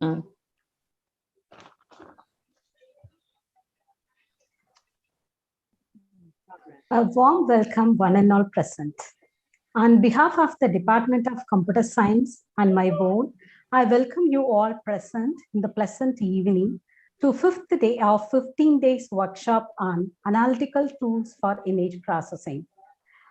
Mm. A warm welcome, one and all present. On behalf of the Department of Computer Science and my board, I welcome you all present in the pleasant evening to fifth day of 15 days workshop on analytical tools for image processing.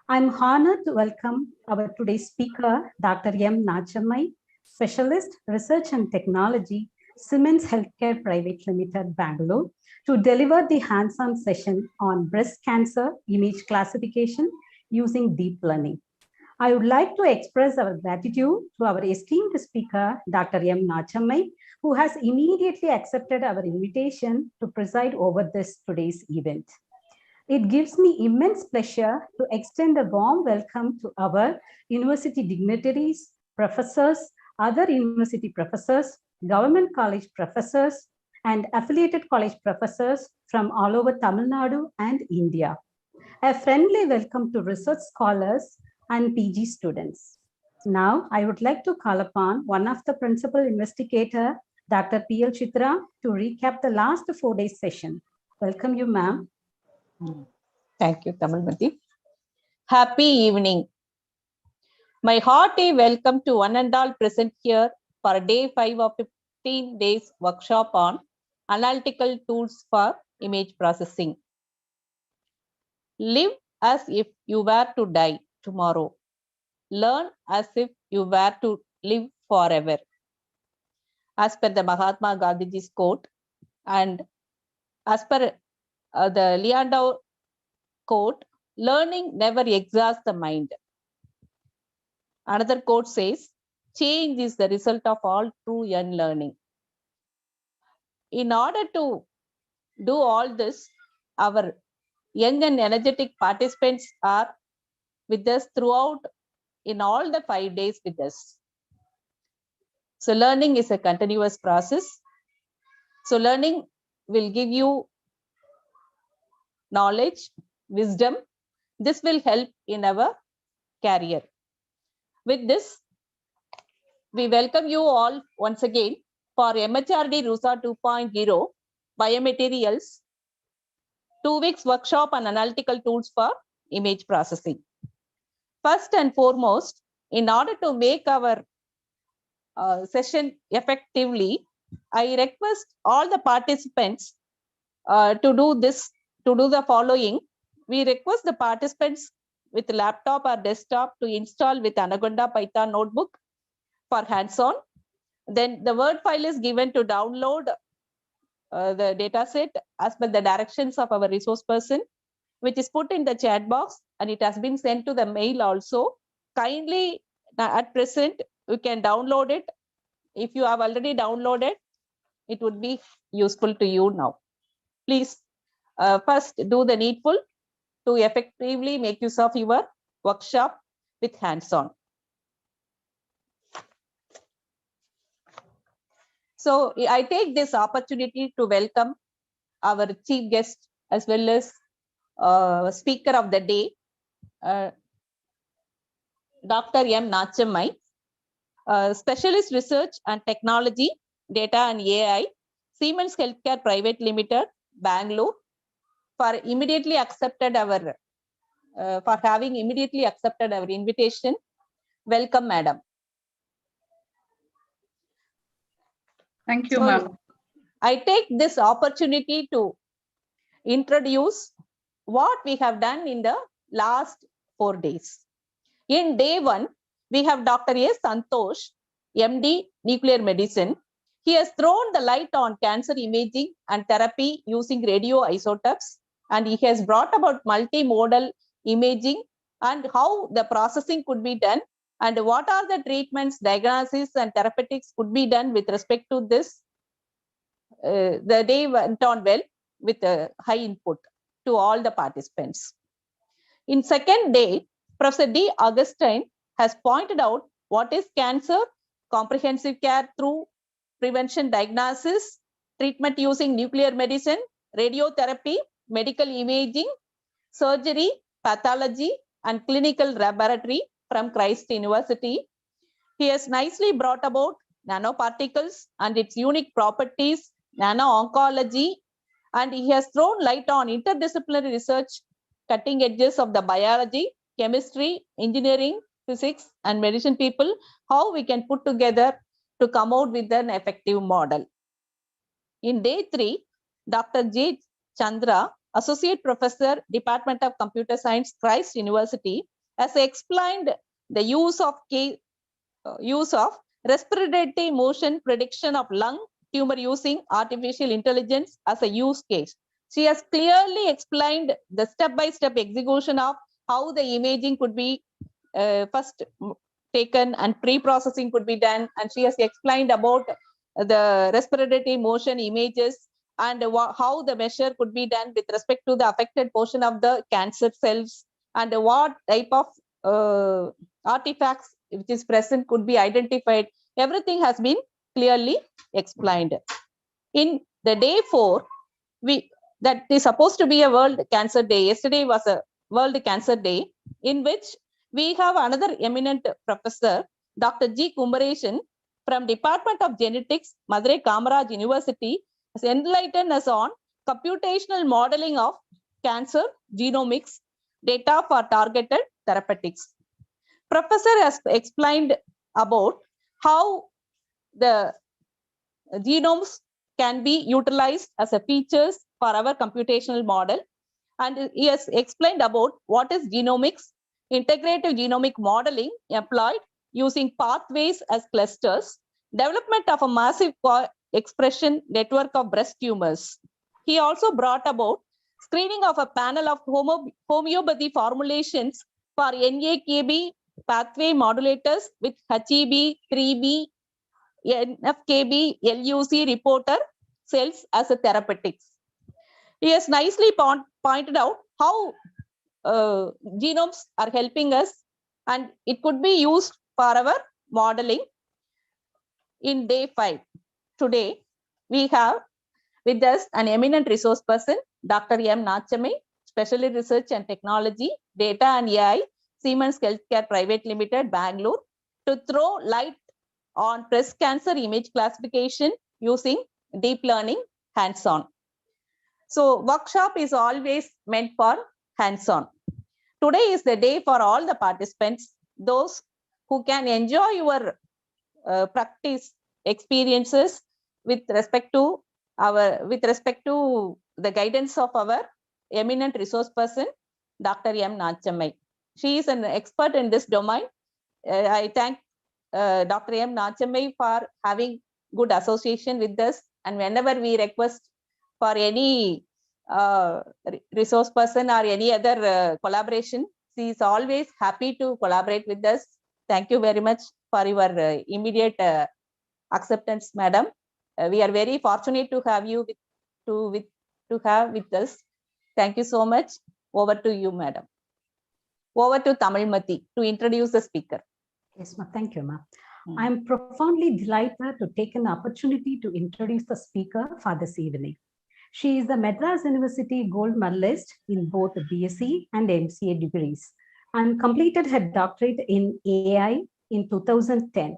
I'm honored to welcome our today's speaker, Dr. M. Nachamai, Specialist, Research and Technology, Siemens Healthcare Private Limited, Bangalore, to deliver the hands-on session on breast cancer image classification using deep learning. I would like to express our gratitude to our esteemed speaker, Dr. M. Nachamai, who has immediately accepted our invitation to preside over this today's event. It gives me immense pleasure to extend a warm welcome to our university dignitaries, professors, other university professors, government college professors, and affiliated college professors from all over Tamil Nadu and India. A friendly welcome to research scholars and PG students. Now, I would like to call upon one of the principal investigator, Dr. P.L. Chitra, to recap the last 4 days session. Welcome you, ma'am. Thank you, Tamilmati. Happy evening. My hearty welcome to one and all present here for day 5 of 15 days workshop on analytical tools for image processing. Live as if you were to die tomorrow. Learn as if you were to live forever. As per the Mahatma Gandhiji's quote, and as per the Leandro quote, learning never exhausts the mind. Another quote says, change is the result of all true unlearning. In order to do all this, our young and energetic participants are with us throughout in all the 5 days with us. So learning is a continuous process. So learning will give you knowledge, wisdom. This will help in our career. With this, we welcome you all once again for MHRD RUSA 2.0 Biomaterials 2 weeks workshop on analytical tools for image processing. First and foremost, in order to make our session effectively, I request all the participants to do the following. We request the participants with laptop or desktop to install with Anaconda Python notebook for Handson. Then the Word file is given to download the data set as per the directions of our resource person, which is put in the chat box, and it has been sent to the mail also. Kindly, at present, you can download it. If you have already downloaded, it would be useful to you now. Please first do the needful to effectively make use of your workshop with hands-on. So I take this opportunity to welcome our chief guest as well as speaker of the day, Dr. M. Nachamai, Specialist Research and Technology, Data and AI, Siemens Healthcare Private Limited, Bangalore, for immediately accepted our having immediately accepted our invitation. Welcome, madam. Thank you, ma'am. I take this opportunity to introduce what we have done in the last 4 days. In day 1, we have Dr. A. Santosh, MD, Nuclear Medicine. He has thrown the light on cancer imaging and therapy using radioisotopes, and he has brought about multimodal imaging and how the processing could be done and what are the treatments, diagnosis, and therapeutics could be done with respect to this. The day went on well with a high input to all the participants. In second day, Professor D. Augustine has pointed out what is cancer, comprehensive care through prevention, diagnosis, treatment using nuclear medicine, radiotherapy, medical imaging, surgery, pathology, and clinical laboratory from Christ University. He has nicely brought about nanoparticles and its unique properties, nano-oncology, and he has thrown light on interdisciplinary research, cutting edges of the biology, chemistry, engineering, physics, and medicine people, how we can put together to come out with an effective model. In day 3, Dr. J. Chandra, Associate Professor, Department of Computer Science, Christ University, has explained the use of respiratory motion prediction of lung tumor using artificial intelligence as a use case. She has clearly explained the step-by-step execution of how the imaging could be first taken and pre-processing could be done. And she has explained about the respiratory motion images and how the measure could be done with respect to the affected portion of the cancer cells and what type of artifacts which is present could be identified. Everything has been clearly explained. In the day 4, that is supposed to be a World Cancer Day. Yesterday was a World Cancer Day, in which we have another eminent professor, Dr. G. Kumbaresan, from Department of Genetics, Madurai Kamaraj University, has enlightened us on computational modeling of cancer genomics data for targeted therapeutics. Professor has explained about how the genomes can be utilized as a features for our computational model. And he has explained about what is genomics, integrative genomic modeling employed using pathways as clusters, development of a massive expression network of breast tumors. He also brought about screening of a panel of homeopathy formulations for NAKB pathway modulators with HEB, 3B, NFKB, LUC reporter cells as a therapeutics. He has nicely pointed out how genomes are helping us and it could be used for our modeling. In day 5, today, we have with us an eminent resource person, Dr. M. Nachamai, Specialty Research and Technology, Data and AI, Siemens Healthcare Private Limited, Bangalore, to throw light on breast cancer image classification using deep learning hands-on. So workshop is always meant for hands-on. Today is the day for all the participants, those who can enjoy your practice experiences with respect to the guidance of our eminent resource person, Dr. M. Nachamai. She is an expert in this domain. I thank Dr. M. Nachamai for having good association with us, and whenever we request for any resource person or any other collaboration, she is always happy to collaborate with us. Thank you very much for your immediate acceptance, madam. We are very fortunate to have you with us. Thank you so much. Over to you, madam. Over to Tamilmati to introduce the speaker. Yes, ma'am. Thank you, ma'am. I'm profoundly delighted to take an opportunity to introduce the speaker for this evening. She is the Madras University Gold Medalist in both BSc and MCA degrees and completed her doctorate in AI in 2010.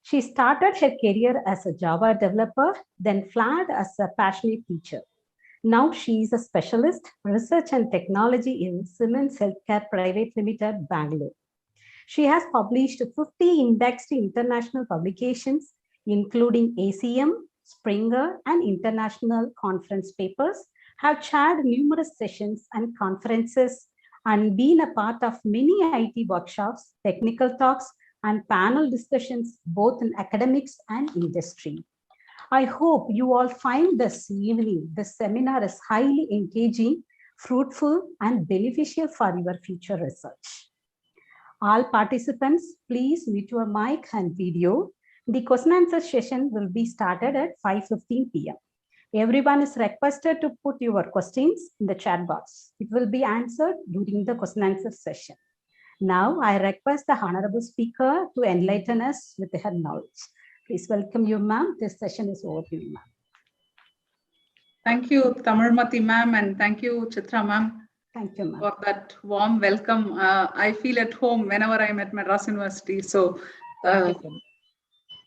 She started her career as a Java developer, then flagged as a passionate teacher. Now she is a specialist, research and technology in Siemens Healthcare Private Limited, Bangalore. She has published 50 indexed international publications, including ACM, Springer, and international conference papers, have chaired numerous sessions and conferences, and been a part of many IT workshops, technical talks, and panel discussions, both in academics and industry. I hope you all find this evening, this seminar is highly engaging, fruitful, and beneficial for your future research. All participants, please mute your mic and video. The question and answer session will be started at 5:15 p.m. Everyone is requested to put your questions in the chat box. It will be answered during the question and answer session. Now, I request the honorable speaker to enlighten us with her knowledge. Please welcome you, ma'am. This session is over to you, ma'am. Thank you, Tamilmati ma'am, and thank you, Chitra ma'am. Thank you, ma'am. For that warm welcome. I feel at home whenever I'm at Madras University. So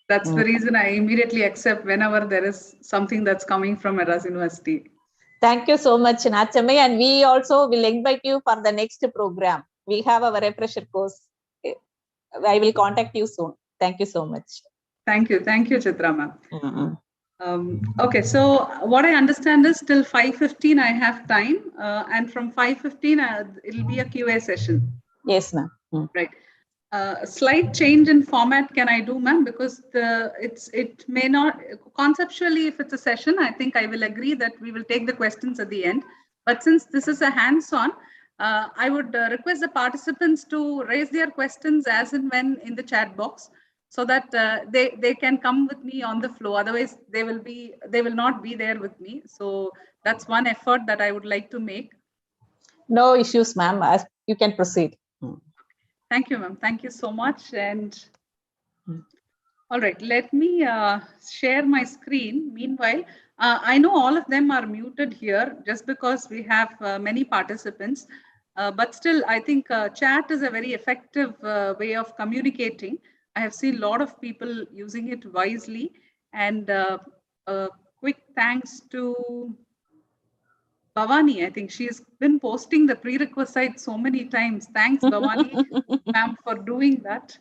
That's the reason I immediately accept whenever there is something that's coming from Madras University. Thank you so much, Nachame. And we also will invite you for the next program. We have our refresher course. I will contact you soon. Thank you so much. Thank you, Chitra ma'am. Okay, so what I understand is till 5:15 I have time, and from 5:15 it'll be a QA session. Yes, ma'am. Right. A slight change in format can I do, ma'am? Because it may not, conceptually, if it's a session, I think I will agree that we will take the questions at the end. But since this is a hands-on, I would request the participants to raise their questions as and when in the chat box, so that they can come with me on the flow. Otherwise, they will not be there with me. So that's one effort that I would like to make. No issues, ma'am. You can proceed. Thank you, ma'am. Thank you so much. And all right, let me share my screen. Meanwhile, I know all of them are muted here just because we have many participants. But still, I think chat is a very effective way of communicating. I have seen a lot of people using it wisely. And quick thanks to Bhavani. I think she's been posting the prerequisites so many times. Thanks, Bhavani, ma'am, for doing that.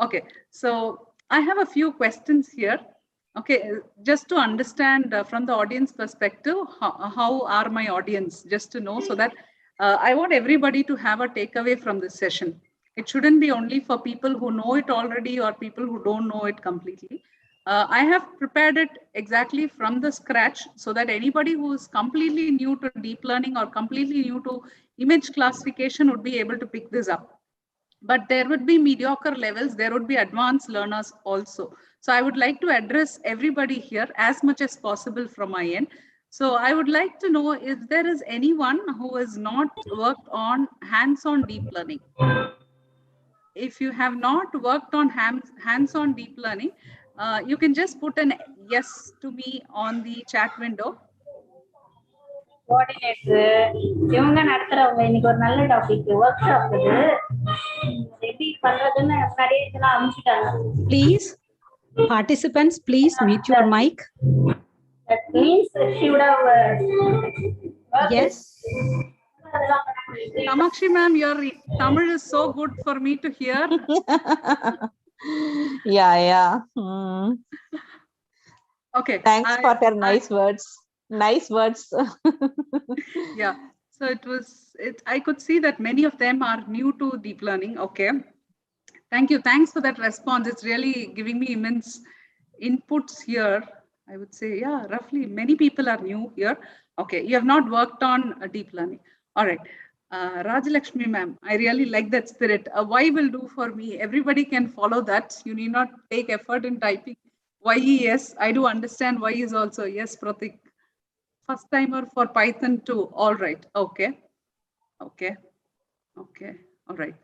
Okay, so I have a few questions here. Okay, just to understand from the audience perspective, how are my audience, just to know, so that I want everybody to have a takeaway from this session. It shouldn't be only for people who know it already or people who don't know it completely. I have prepared it exactly from the scratch so that anybody who is completely new to deep learning or completely new to image classification would be able to pick this up. But there would be mediocre levels, there would be advanced learners also. So I would like to address everybody here as much as possible from my end. So I would like to know if there is anyone who has not worked on hands-on deep learning. If you have not worked on hands-on deep learning, you can just put an yes to me on the chat window. Coordinator, இவங்க நடத்துறவங்க இன்னைக்கு ஒரு நல்ல topic work shop இது எப்படி பண்றதுன்னு நிறைய இதெல்லாம் அனுப்பிச்சிட்டாங்க. Please, participants, please mute your mic. That means she would have Yes. Kamakshi ma'am, your Tamil is so good for me to hear. Yeah. Okay. Thanks for your nice words. Nice words. Yeah. So I could see that many of them are new to deep learning. Okay. Thank you. Thanks for that response. It's really giving me immense inputs here. I would say, yeah, roughly many people are new here. Okay. You have not worked on deep learning. All right. Rajalakshmi ma'am, I really like that spirit. Why will do for me. Everybody can follow that. You need not take effort in typing. Why, yes. I do understand why is also. Yes, Pratik. First timer for Python too. All right. Okay. All right.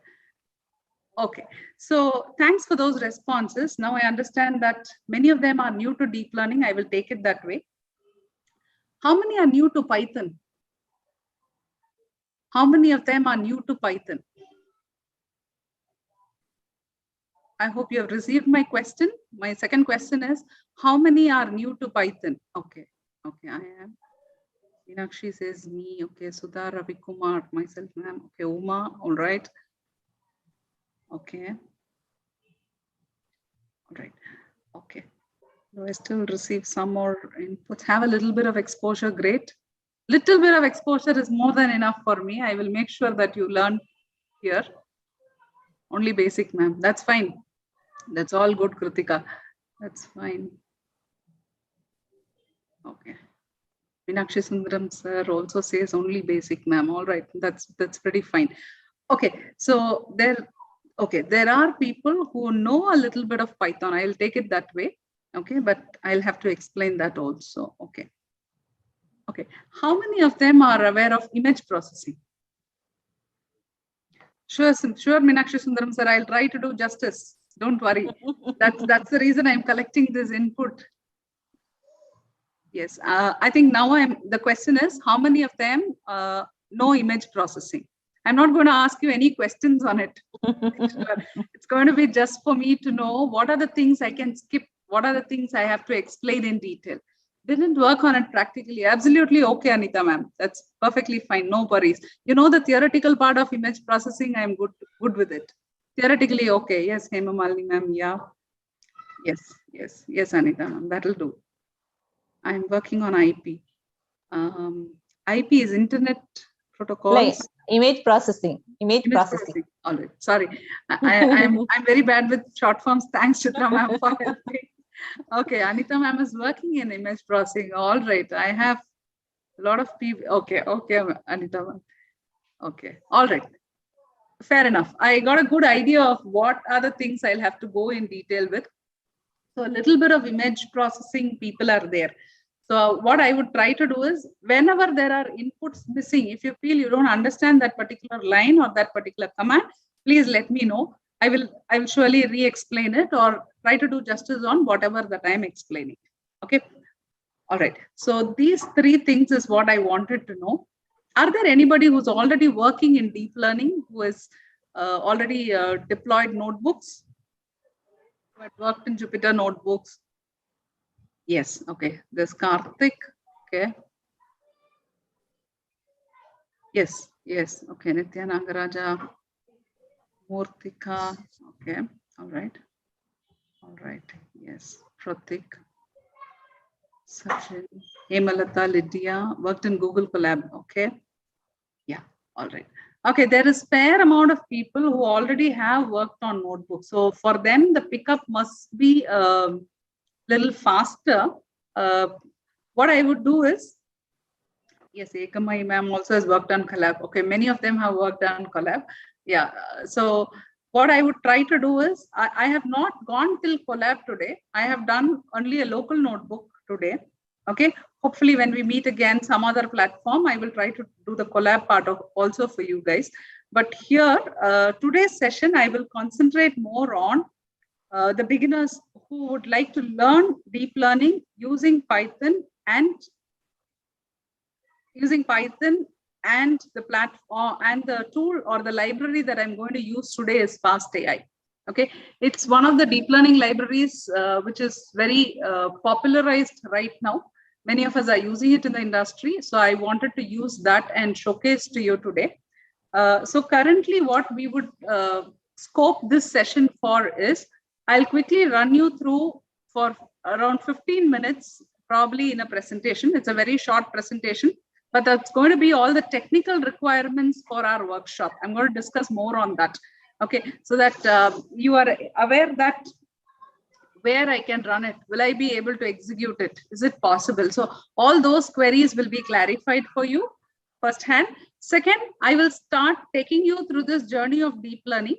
Okay. So thanks for those responses. Now I understand that many of them are new to deep learning. I will take it that way. How many are new to Python? How many of them are new to Python? I hope you have received my question. My second question is, how many are new to Python? Okay, I am. Meenakshi says me. Okay, Sudha, Ravi Kumar, myself, ma'am. Okay, Uma, all right. Okay. All right. Okay. Do I still receive some more inputs? Have a little bit of exposure, great. Little bit of exposure is more than enough for me. I will make sure that you learn here. Only basic, ma'am. That's fine. That's all good, Kritika. That's fine. Okay. Meenakshi Sundaram sir also says only basic, ma'am. All right. That's pretty fine. Okay. So there are people who know a little bit of Python. I'll take it that way. Okay, but I'll have to explain that also. Okay. How many of them are aware of image processing? Sure, Meenakshi Sundaram sir, I'll try to do justice. Don't worry. That's the reason I'm collecting this input. Yes, I think now the question is, how many of them know image processing? I'm not going to ask you any questions on it. It's going to be just for me to know what are the things I can skip, what are the things I have to explain in detail. Didn't work on it practically. Absolutely okay, Anita ma'am. That's perfectly fine. No worries. You know, the theoretical part of image processing, I'm good with it. Theoretically okay. Yes, Hema Malini ma'am. Yeah. Yes, Anita ma'am. That'll do. I'm working on IP. IP is Internet Protocols. Like image processing. Image processing. All right. Sorry. I'm very bad with short forms. Thanks, Chitra ma'am, for helping. Okay, Anita ma'am is working in image processing. All right. I have a lot of people. Okay, Anita ma'am. Okay. All right. Fair enough. I got a good idea of what are the things I'll have to go in detail with. So a little bit of image processing people are there. So what I would try to do is, whenever there are inputs missing, if you feel you don't understand that particular line or that particular command, please let me know. I will surely re-explain it or try to do justice on whatever that I'm explaining. Okay. All right. So these three things is what I wanted to know. Are there anybody who's already working in deep learning, who has already deployed notebooks, who had worked in Jupyter notebooks? Yes. Okay. There's Karthik. Okay. Yes. Okay. Nitya Nagaraja. Murtika. Okay. All right. Yes. Pratik. Sachin. Hemalata, Lydia. Worked in Google Colab. Okay. Yeah. All right. Okay. There is fair amount of people who already have worked on notebooks. So for them, the pickup must be a little faster. What I would do is, yes, Ekamai ma'am also has worked on Collab. Okay, many of them have worked on Collab. Yeah, so what I would try to do is, I have not gone till Collab today. I have done only a local notebook today. Okay, hopefully when we meet again some other platform, I will try to do the Collab part of also for you guys. But here, today's session, I will concentrate more on the beginners who would like to learn deep learning using Python and the platform and the tool or the library that I'm going to use today is FastAI. Okay, it's one of the deep learning libraries which is very popularized right now. Many of us are using it in the industry, so I wanted to use that and showcase to you today. So currently, what we would scope this session for is, I'll quickly run you through for around 15 minutes, probably in a presentation. It's a very short presentation, but that's going to be all the technical requirements for our workshop. I'm going to discuss more on that. Okay, so that you are aware that where I can run it, will I be able to execute it? Is it possible? So all those queries will be clarified for you firsthand. Second, I will start taking you through this journey of deep learning.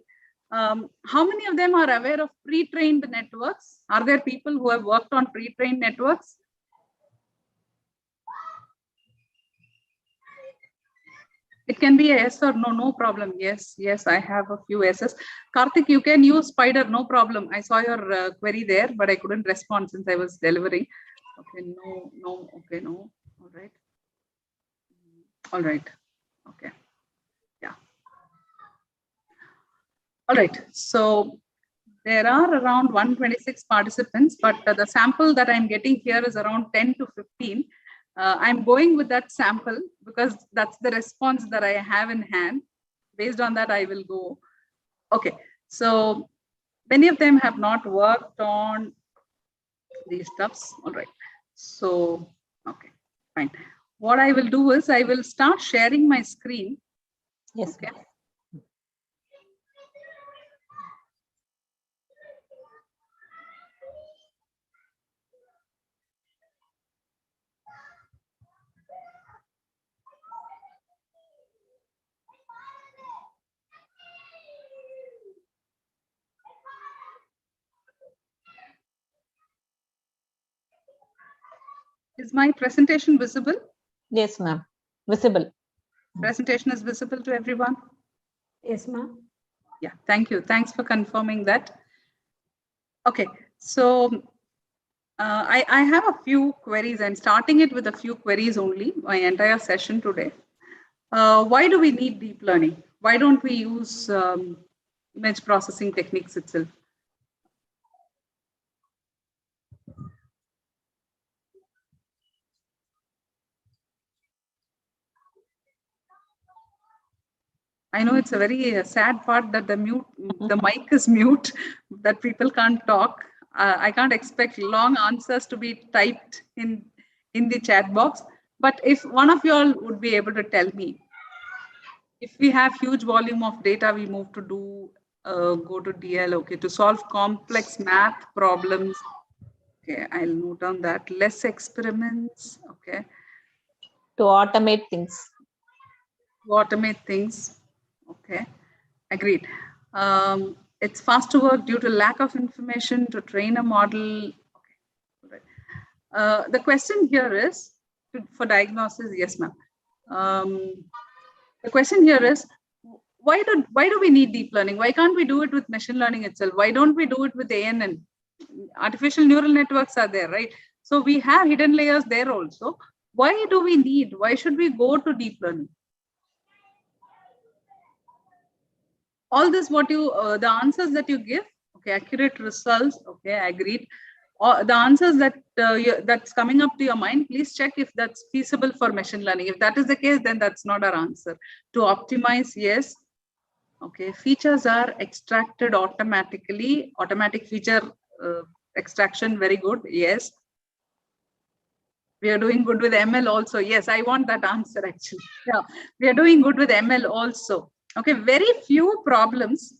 How many of them are aware of pre-trained networks? Are there people who have worked on pre-trained networks? It can be a yes or no, no problem. Yes, I have a few yeses. Karthik, you can use Spider, no problem. I saw your query there, but I couldn't respond since I was delivering. Okay, no, okay, no. All right. Okay. Yeah. All right. So there are around 126 participants, but the sample that I'm getting here is around 10 to 15. I'm going with that sample because that's the response that I have in hand. Based on that, I will go. Okay, so many of them have not worked on these stuffs. All right, so, okay, fine. What I will do is I will start sharing my screen. Yes. Okay. Is my presentation visible? Yes, ma'am. Visible. Presentation is visible to everyone? Yes, ma'am. Yeah, thank you. Thanks for confirming that. Okay, so I have a few queries. I'm starting it with a few queries only, my entire session today. Why do we need deep learning? why don't we use image processing techniques itself? I know it's a very sad part that the mic is mute, that people can't talk. I can't expect long answers to be typed in the chat box. But if one of you all would be able to tell me, if we have huge volume of data, we move to go to DL, okay, to solve complex math problems. Okay, I'll note down that. Less experiments, okay. To automate things. To automate things, okay. Agreed. It's fast to work due to lack of information to train a model. Okay. Right. The question here is for diagnosis. Yes, ma'am. The question here is, why do we need deep learning? Why can't we do it with machine learning itself? Why don't we do it with ANN? Artificial neural networks are there, right? So we have hidden layers there also. Why do we need? Why should we go to deep learning? All this, what you the answers that you give, okay, accurate results, okay, agreed. The answers that that's coming up to your mind, please check if that's feasible for machine learning. If that is the case, then that's not our answer. To optimize, yes. Okay, features are extracted automatically. Automatic feature extraction, very good. Yes. We are doing good with ML also. Yes, I want that answer actually. Yeah, we are doing good with ML also. Okay, very few problems.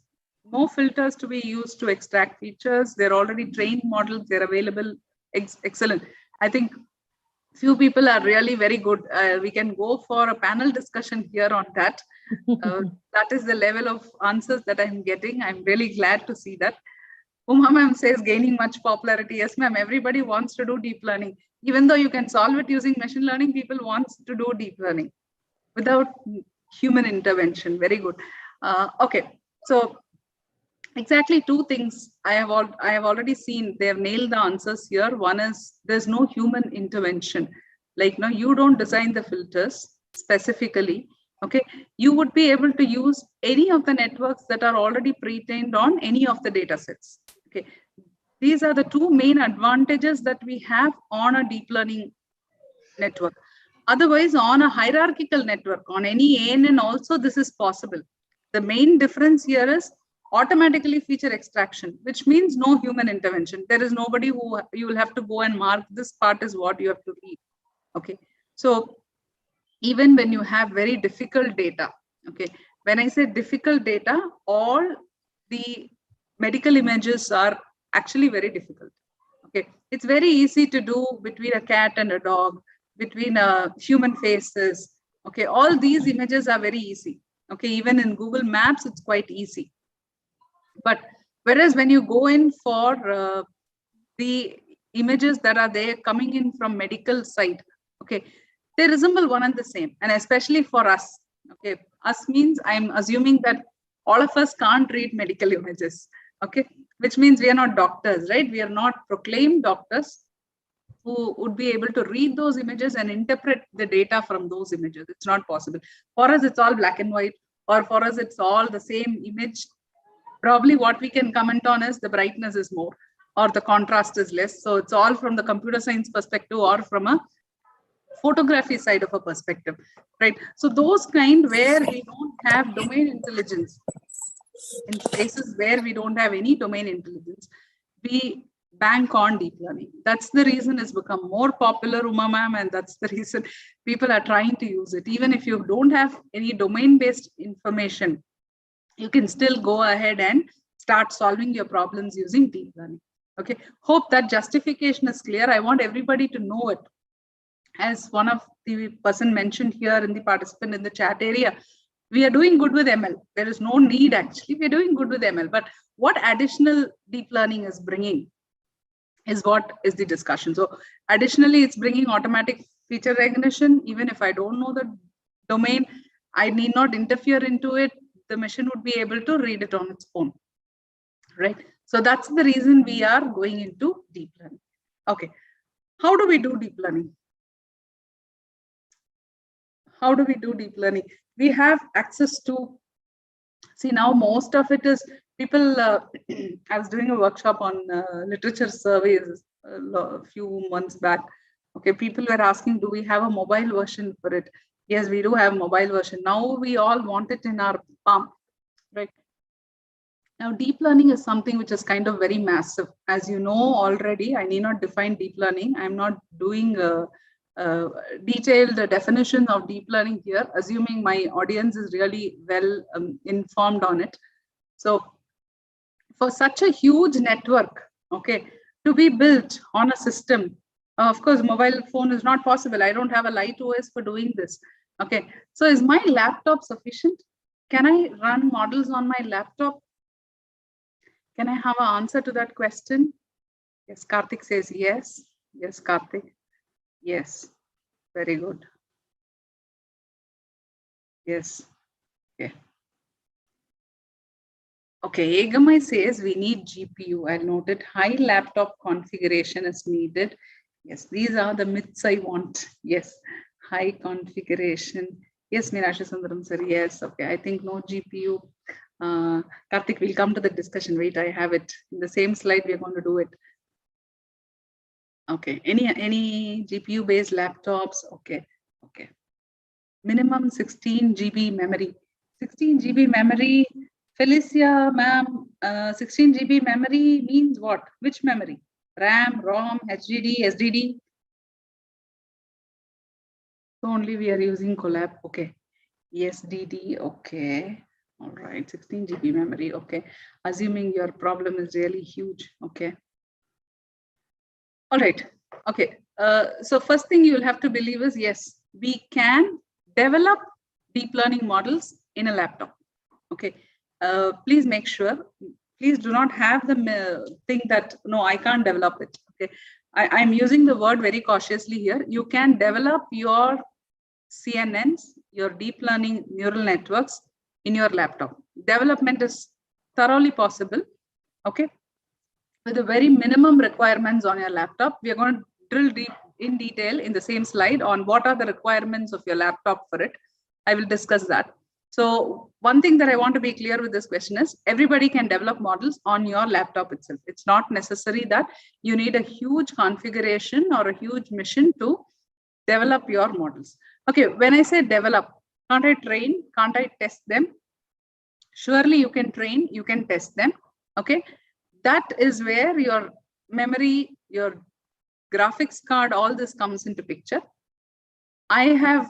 No filters to be used to extract features. They're already trained models. They're available. Excellent. I think few people are really very good. We can go for a panel discussion here on that. That is the level of answers that I'm getting. I'm really glad to see that. Uma ma'am says gaining much popularity. Yes, ma'am. Everybody wants to do deep learning. Even though you can solve it using machine learning, people want to do deep learning without human intervention. Very good. Okay, so exactly two things I have already seen. They have nailed the answers here. One is there's no human intervention. Like, no, you don't design the filters specifically. Okay, you would be able to use any of the networks that are already pre-trained on any of the data sets. Okay, these are the two main advantages that we have on a deep learning network. Otherwise, on a hierarchical network, on any ANN also, this is possible. The main difference here is automatically feature extraction, which means no human intervention. There is nobody who you will have to go and mark this part is what you have to read. Okay, so even when you have very difficult data, okay, when I say difficult data, all the medical images are actually very difficult. Okay, it's very easy to do between a cat and a dog, between human faces. Okay, all these images are very easy. Okay, even in Google Maps, it's quite easy. But whereas when you go in for the images that are there coming in from medical side, okay, they resemble one and the same. And especially for us, okay, us means I'm assuming that all of us can't read medical images, okay, which means we are not doctors, right? We are not proclaimed doctors who would be able to read those images and interpret the data from those images. It's not possible. For us, it's all black and white, or for us, it's all the same image. Probably what we can comment on is the brightness is more or the contrast is less. So it's all from the computer science perspective or from a photography side of a perspective, right? So those kind where we don't have domain intelligence, in places where we don't have any domain intelligence, we bank on deep learning. That's the reason it's become more popular, Uma ma'am, and that's the reason people are trying to use it. Even if you don't have any domain-based information, you can still go ahead and start solving your problems using deep learning. Okay, hope that justification is clear. I want everybody to know it. As one of the person mentioned here in the participant in the chat area, we are doing good with ML. There is no need actually, we're doing good with ML, but what additional deep learning is bringing is what is the discussion. So additionally, it's bringing automatic feature recognition. Even if I don't know the domain, I need not interfere into it. The machine would be able to read it on its own, right? So that's the reason we are going into deep learning. Okay, how do we do deep learning? How do we do deep learning? We have access to See, now most of it is people, I was doing a workshop on literature surveys a few months back. Okay, people were asking, do we have a mobile version for it? Yes, we do have a mobile version. Now we all want it in our palm, right? Now, deep learning is something which is kind of very massive. As you know already, I need not define deep learning. I'm not doing a detailed definition of deep learning here, assuming my audience is really well informed on it. So for such a huge network, okay, to be built on a system, of course, mobile phone is not possible. I don't have a light OS for doing this. Okay, so is my laptop sufficient? Can I run models on my laptop? Can I have an answer to that question? Yes, Karthik says yes. Yes, Karthik. Yes, very good. Yes, okay. Okay, Egamai says we need GPU. I'll note it. High laptop configuration is needed. Yes, these are the myths I want. Yes, high configuration. Yes, Meenakshi Sundaram sir. Yes, okay. I think no GPU. Karthik, we'll come to the discussion. Wait, I have it. In the same slide, we're going to do it. Okay, any GPU based laptops? Okay, okay. Minimum 16 GB memory. 16 GB memory. Felicia, ma'am, 16 GB memory means what? Which memory? RAM, ROM, HDD, SDD? So only we are using Collab. Okay. SDD. Okay. All right. 16 GB memory. Okay. Assuming your problem is really huge. Okay. All right. Okay. So first thing you'll have to believe is, yes, we can develop deep learning models in a laptop. Okay. Please make sure. Please do not have the think that, no, I can't develop it. Okay. I'm using the word very cautiously here. You can develop your CNNs, your deep learning neural networks in your laptop. Development is thoroughly possible. Okay. With the very minimum requirements on your laptop, we are going to drill deep in detail in the same slide on what are the requirements of your laptop for it. I will discuss that. So one thing that I want to be clear with this question is everybody can develop models on your laptop itself. It's not necessary that you need a huge configuration or a huge machine to develop your models. Okay, when I say develop, can't I train? Can't I test them? Surely you can train, you can test them. Okay, that is where your memory, your graphics card, all this comes into picture. I have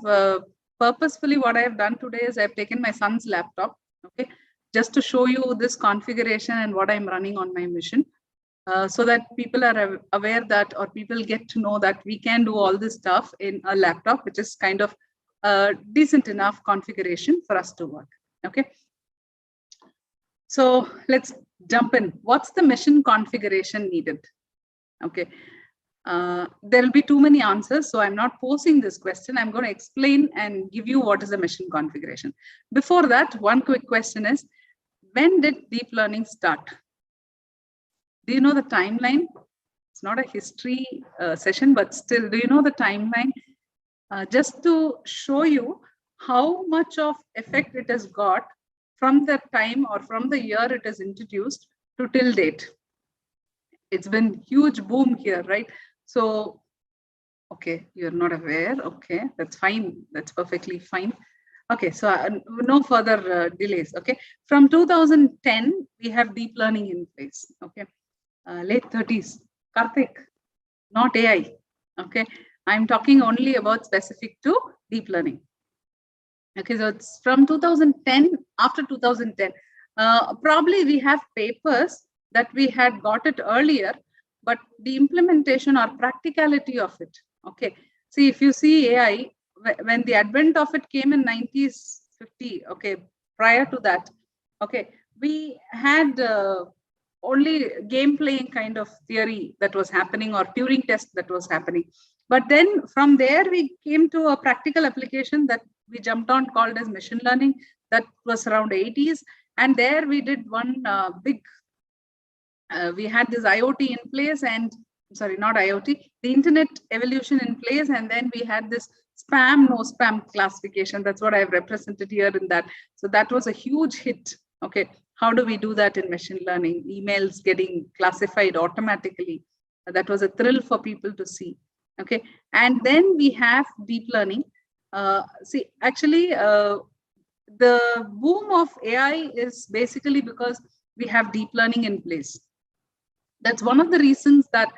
purposefully, what I have done today is I've taken my son's laptop, okay, just to show you this configuration and what I'm running on my machine, so that people are aware that, or people get to know that we can do all this stuff in a laptop, which is kind of decent enough configuration for us to work. Okay. So let's jump in. What's the machine configuration needed? Okay. There will be too many answers, so I'm not posing this question. I'm going to explain and give you what is the machine configuration. Before that, one quick question is, when did deep learning start? Do you know the timeline? It's not a history session, but still, do you know the timeline? Just to show you how much of effect it has got from the time or from the year it is introduced to till date. It's been huge boom here, right? So, okay, you're not aware. Okay, that's fine. That's perfectly fine. Okay, so no further delays. Okay, from 2010, we have deep learning in place. Okay, late 30s. Karthik, not AI. Okay, I'm talking only about specific to deep learning. Okay, so it's from 2010, after 2010. Probably we have papers that we had got it earlier, but the implementation or practicality of it. Okay, see, if you see AI, when the advent of it came in 1950, okay, prior to that, okay, we had only game playing kind of theory that was happening, or Turing test that was happening. But then from there, we came to a practical application that we jumped on called as machine learning. That was around 80s. And there we did one big, we had this IoT in place, and sorry, not IoT, the internet evolution in place. And then we had this spam, no spam classification. That's what I've represented here in that. So that was a huge hit. Okay, how do we do that in machine learning? Emails getting classified automatically. That was a thrill for people to see. Okay, and then we have deep learning. See, actually, the boom of AI is basically because we have deep learning in place. That's one of the reasons that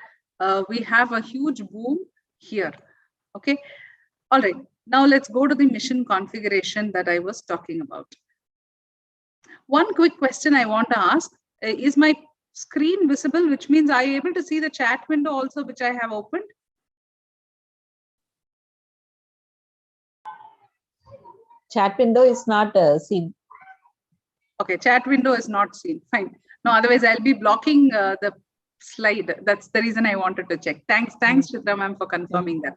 we have a huge boom here. Okay, all right. Now let's go to the mission configuration that I was talking about. One quick question I want to ask, is my screen visible, which means are you able to see the chat window also, which I have opened? Chat window is not seen. Okay, chat window is not seen. Fine. No, otherwise I'll be blocking the slide. That's the reason I wanted to check. Thanks, Chitra ma'am, for confirming that.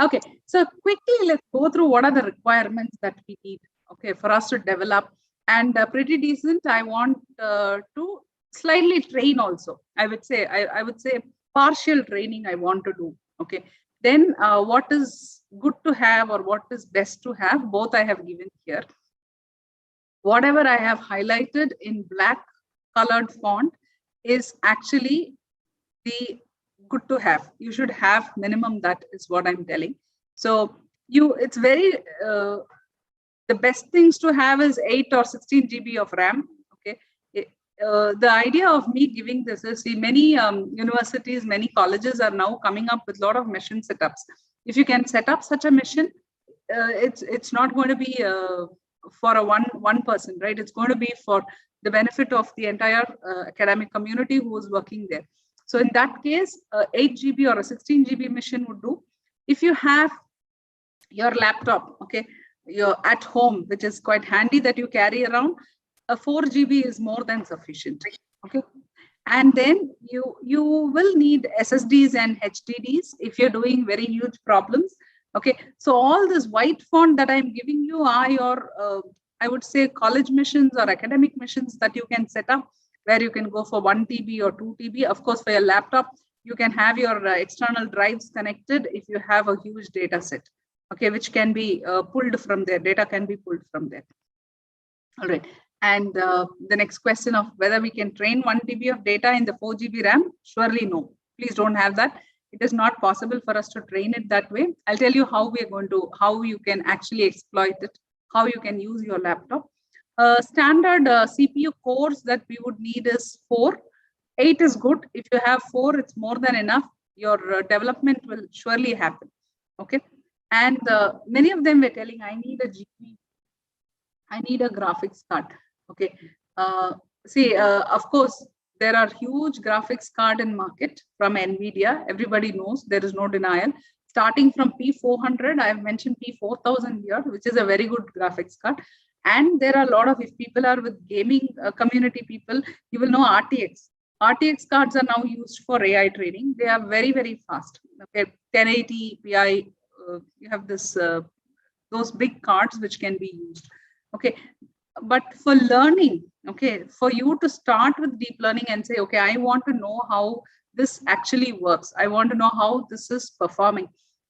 Okay, so quickly let's go through what are the requirements that we need, okay, for us to develop. And pretty decent, I want to slightly train also. I would say partial training I want to do. Okay, then what is good to have or what is best to have, both I have given here. Whatever I have highlighted in black colored font is actually the good to have. You should have minimum, that is what I'm telling. So it's very, the best things to have is 8 or 16 GB of RAM. Okay. The idea of me giving this is, see, many universities, many colleges are now coming up with a lot of mission setups. If you can set up such a mission, it's not going to be for a one person, right? It's going to be for the benefit of the entire academic community who is working there. So in that case, 8 GB or a 16 GB mission would do. If you have your laptop, okay, you're at home, which is quite handy that you carry around, a 4 GB is more than sufficient. Okay. And then you will need SSDs and HDDs if you're doing very huge problems. Okay, so all this white font that I'm giving you are your, I would say, college missions or academic missions that you can set up, where you can go for 1 TB or 2 TB. Of course, for your laptop, you can have your external drives connected if you have a huge data set, okay, which can be pulled from there. Data can be pulled from there. All right. And the next question of whether we can train 1 TB of data in the 4 GB RAM, surely no. Please don't have that. It is not possible for us to train it that way. I'll tell you how we're going to, how you can actually exploit it, how you can use your laptop. Standard CPU cores that we would need is 4. 8 is good. If you have 4, it's more than enough. Your development will surely happen. Okay. And many of them were telling, I need a GPU. I need a graphics card. Okay. See, of course, there are huge graphics card in market from NVIDIA. Everybody knows, there is no denial. Starting from P400, I have mentioned P4000 here, which is a very good graphics card. And there are a lot of, if people are with gaming community people, you will know RTX. RTX cards are now used for AI training. They are very, very fast. Okay, 1080 Pi, you have this, those big cards which can be used. Okay, but for learning, okay, for you to start with deep learning and say, okay, I want to know how this actually works. I want to know how this is performing,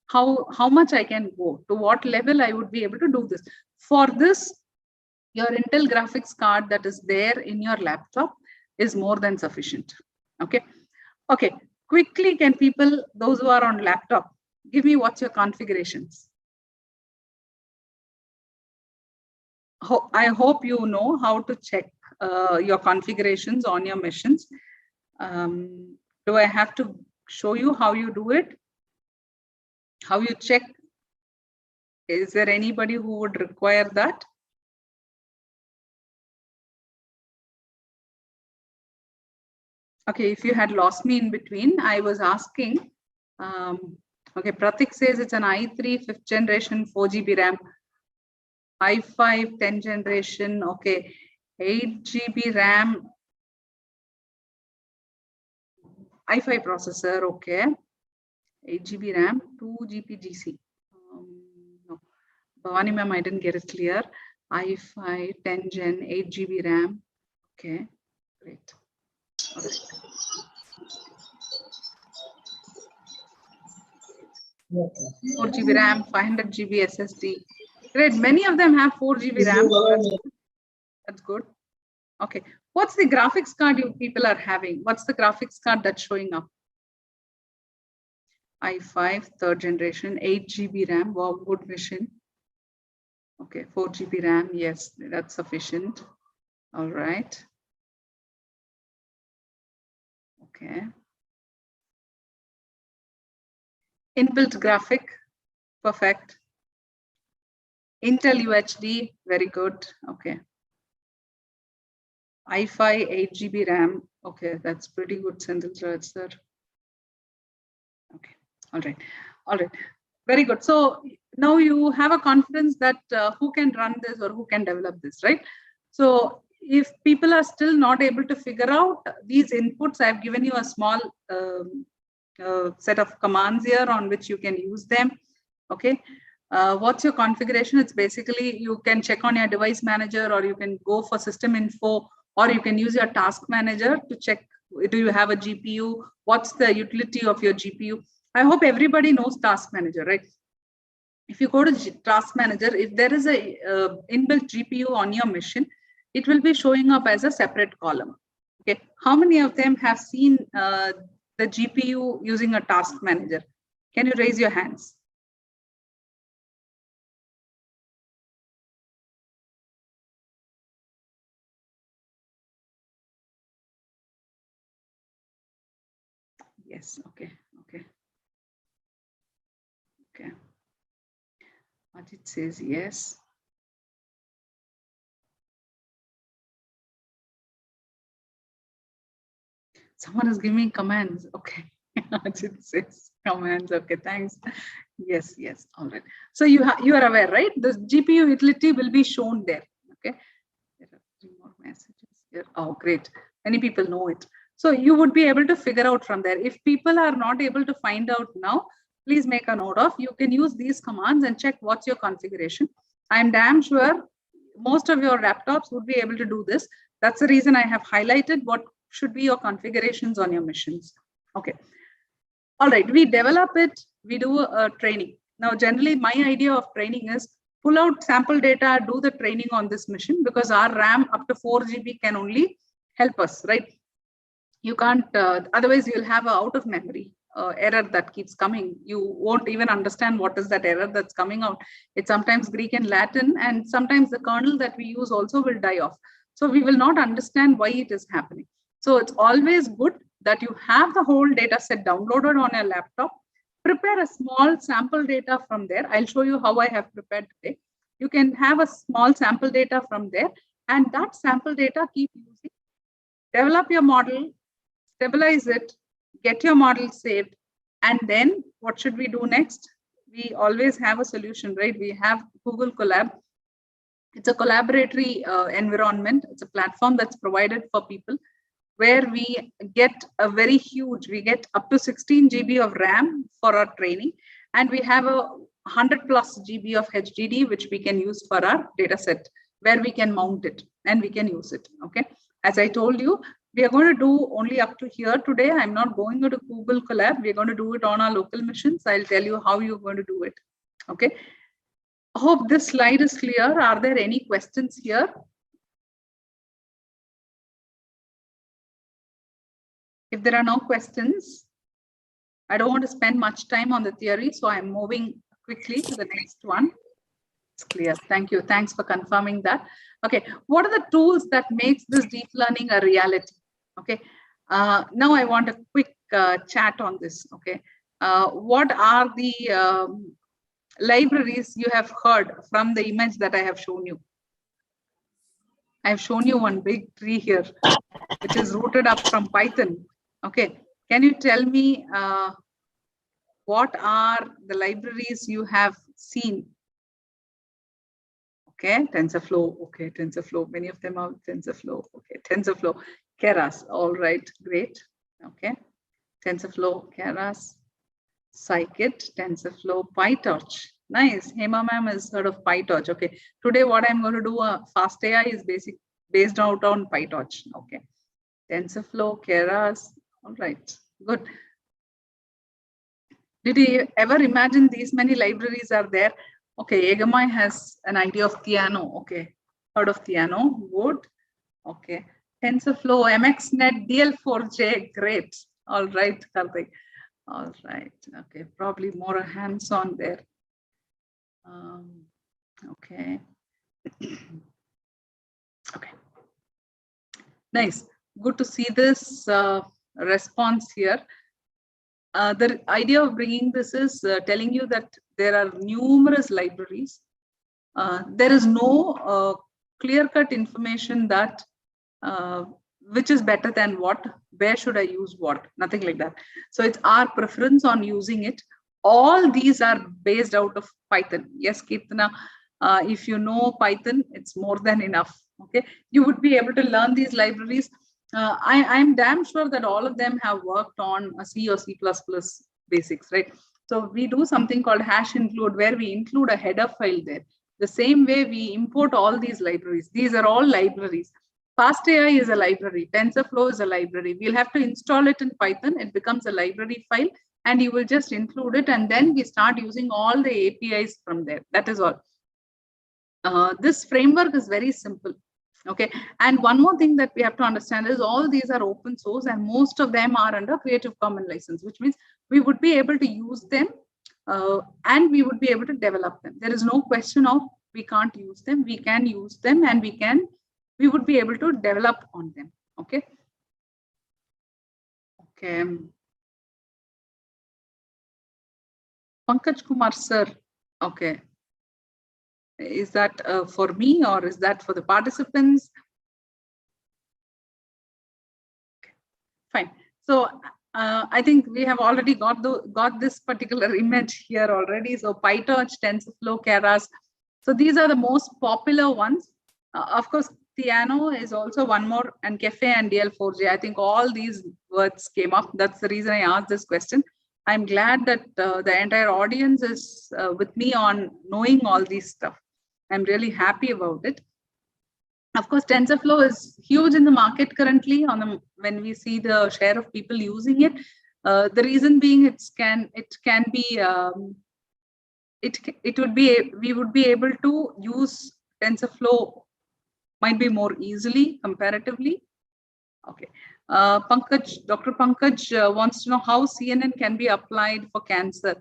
how much I can go, to what level I would be able to do this. For this, your Intel graphics card that is there in your laptop is more than sufficient. Okay. Okay. Quickly, can people, those who are on laptop, give me what's your configurations? I hope you know how to check your configurations on your missions. Do I have to show you how you do it? How you check? Is there anybody who would require that? Okay, if you had lost me in between, I was asking. Okay, Pratik says it's an i3 5th generation 4 GB RAM. i5 10 generation, okay, 8 GB RAM, i5 processor, okay, 8 GB RAM, 2 GPGC. No, Bhavani ma'am, I didn't get it clear. i5 10 Gen, 8 GB RAM, okay, great. All right. 4 GB RAM, 500 GB SSD. Great, many of them have 4 GB RAM. That's good. Okay. What's the graphics card you people are having? What's the graphics card that's showing up? i5 third generation, 8 GB RAM. Wow, good machine. Okay, 4 GB RAM. Yes, that's sufficient. All right. Okay. Inbuilt graphic. Perfect. Intel UHD. Very good. Okay. i5 8 GB RAM. Okay, that's pretty good, Sendil sir. Okay. All right. All right. Very good. So now you have a confidence that who can run this or who can develop this, right? So if people are still not able to figure out these inputs, I've given you a small set of commands here on which you can use them. Okay. What's your configuration? It's basically you can check on your device manager, or you can go for system info, or you can use your task manager to check, do you have a GPU? What's the utility of your GPU? I hope everybody knows task manager, right? If you go to task manager, if there is a inbuilt GPU on your machine, it will be showing up as a separate column. Okay, how many of them have seen the GPU using a task manager? Can you raise your hands? Yes. Okay. Okay. Okay. Ajit says yes. Someone is giving commands. Okay. Ajit says commands. Okay. Thanks. Yes. Yes. All right. So you are aware, right? The GPU utility will be shown there. Okay. There are 3 more messages here. Oh, great. Many people know it. So you would be able to figure out from there. If people are not able to find out now, please make a note of. You can use these commands and check what's your configuration. I'm damn sure most of your laptops would be able to do this. That's the reason I have highlighted what should be your configurations on your machines. Okay. All right. We develop it. We do a training. Now, generally, my idea of training is pull out sample data, do the training on this machine, because our RAM up to 4 GB can only help us, right? You can't, otherwise you'll have an out of memory error that keeps coming. You won't even understand what is that error that's coming out. It's sometimes Greek and Latin, and sometimes the kernel that we use also will die off. So we will not understand why it is happening. So it's always good that you have the whole data set downloaded on your laptop. Prepare a small sample data from there. I'll show you how I have prepared today. You can have a small sample data from there, and that sample data keep using. Develop your model, stabilize it, get your model saved, and then what should we do next? We always have a solution, right? We have Google Colab. It's a collaboratory environment. It's a platform that's provided for people where we get a very huge, we get up to 16 GB of RAM for our training, and we have a 100 plus GB of HDD, which we can use for our data set, where we can mount it and we can use it. Okay. As I told you, we are going to do only up to here today. I'm not going to Google Colab. We're going to do it on our local machines. I'll tell you how you're going to do it. Okay. I hope this slide is clear. Are there any questions here? If there are no questions, I don't want to spend much time on the theory, so I'm moving quickly to the next one. It's clear. Thank you. Thanks for confirming that. Okay. What are the tools that makes this deep learning a reality? Okay. Now I want a quick chat on this. Okay. What are the libraries you have heard from the image that I have shown you? I've shown you one big tree here, which is rooted up from Python. Okay. Can you tell me what are the libraries you have seen? Okay, TensorFlow. Okay, TensorFlow. Many of them are TensorFlow. Okay, TensorFlow, Keras. All right, great. Okay, TensorFlow, Keras, Scikit, TensorFlow, PyTorch. Nice. Hema ma'am has heard of PyTorch. Okay, today what I'm going to do fast AI is based out on PyTorch. Okay, TensorFlow, Keras. All right, good. Did you ever imagine these many libraries are there? Okay, Egamai has an idea of Theano. Okay, heard of Theano? Good. Okay. TensorFlow, MXNet, DL4J, great. All right, Karthik. All right. Okay, probably more hands-on there. Okay. Okay. Nice. Good to see this response here. The idea of bringing this is telling you that there are numerous libraries. There is no clear-cut information that which is better than what, where should I use what, nothing like that. So it's our preference on using it. All these are based out of Python. Yes, Kirtana, if you know Python, it's more than enough. Okay, you would be able to learn these libraries. I'm damn sure that all of them have worked on a C or C++ basics, right? So we do something called hash include, where we include a header file there. The same way we import all these libraries. These are all libraries. FastAI is a library. TensorFlow is a library. We'll have to install it in Python. It becomes a library file, and you will just include it, and then we start using all the APIs from there. That is all. This framework is very simple. Okay, and one more thing that we have to understand is all these are open source, and most of them are under Creative Commons license, which means we would be able to use them and we would be able to develop them. There is no question of we can't use them. We can use them, and we would be able to develop on them. Okay. Okay. Pankaj Kumar sir. Okay. Is that for me, or is that for the participants? Okay. Fine. So I think we have already got this particular image here already. So PyTorch, TensorFlow, Keras. So these are the most popular ones. Of course, Theano is also one more, and Cafe and DL4J. I think all these words came up. That's the reason I asked this question. I'm glad that the entire audience is with me on knowing all these stuff. I'm really happy about it. Of course, TensorFlow is huge in the market currently. When we see the share of people using it, the reason being we would be able to use TensorFlow might be more easily comparatively. Okay. Dr. Pankaj wants to know how CNN can be applied for cancer.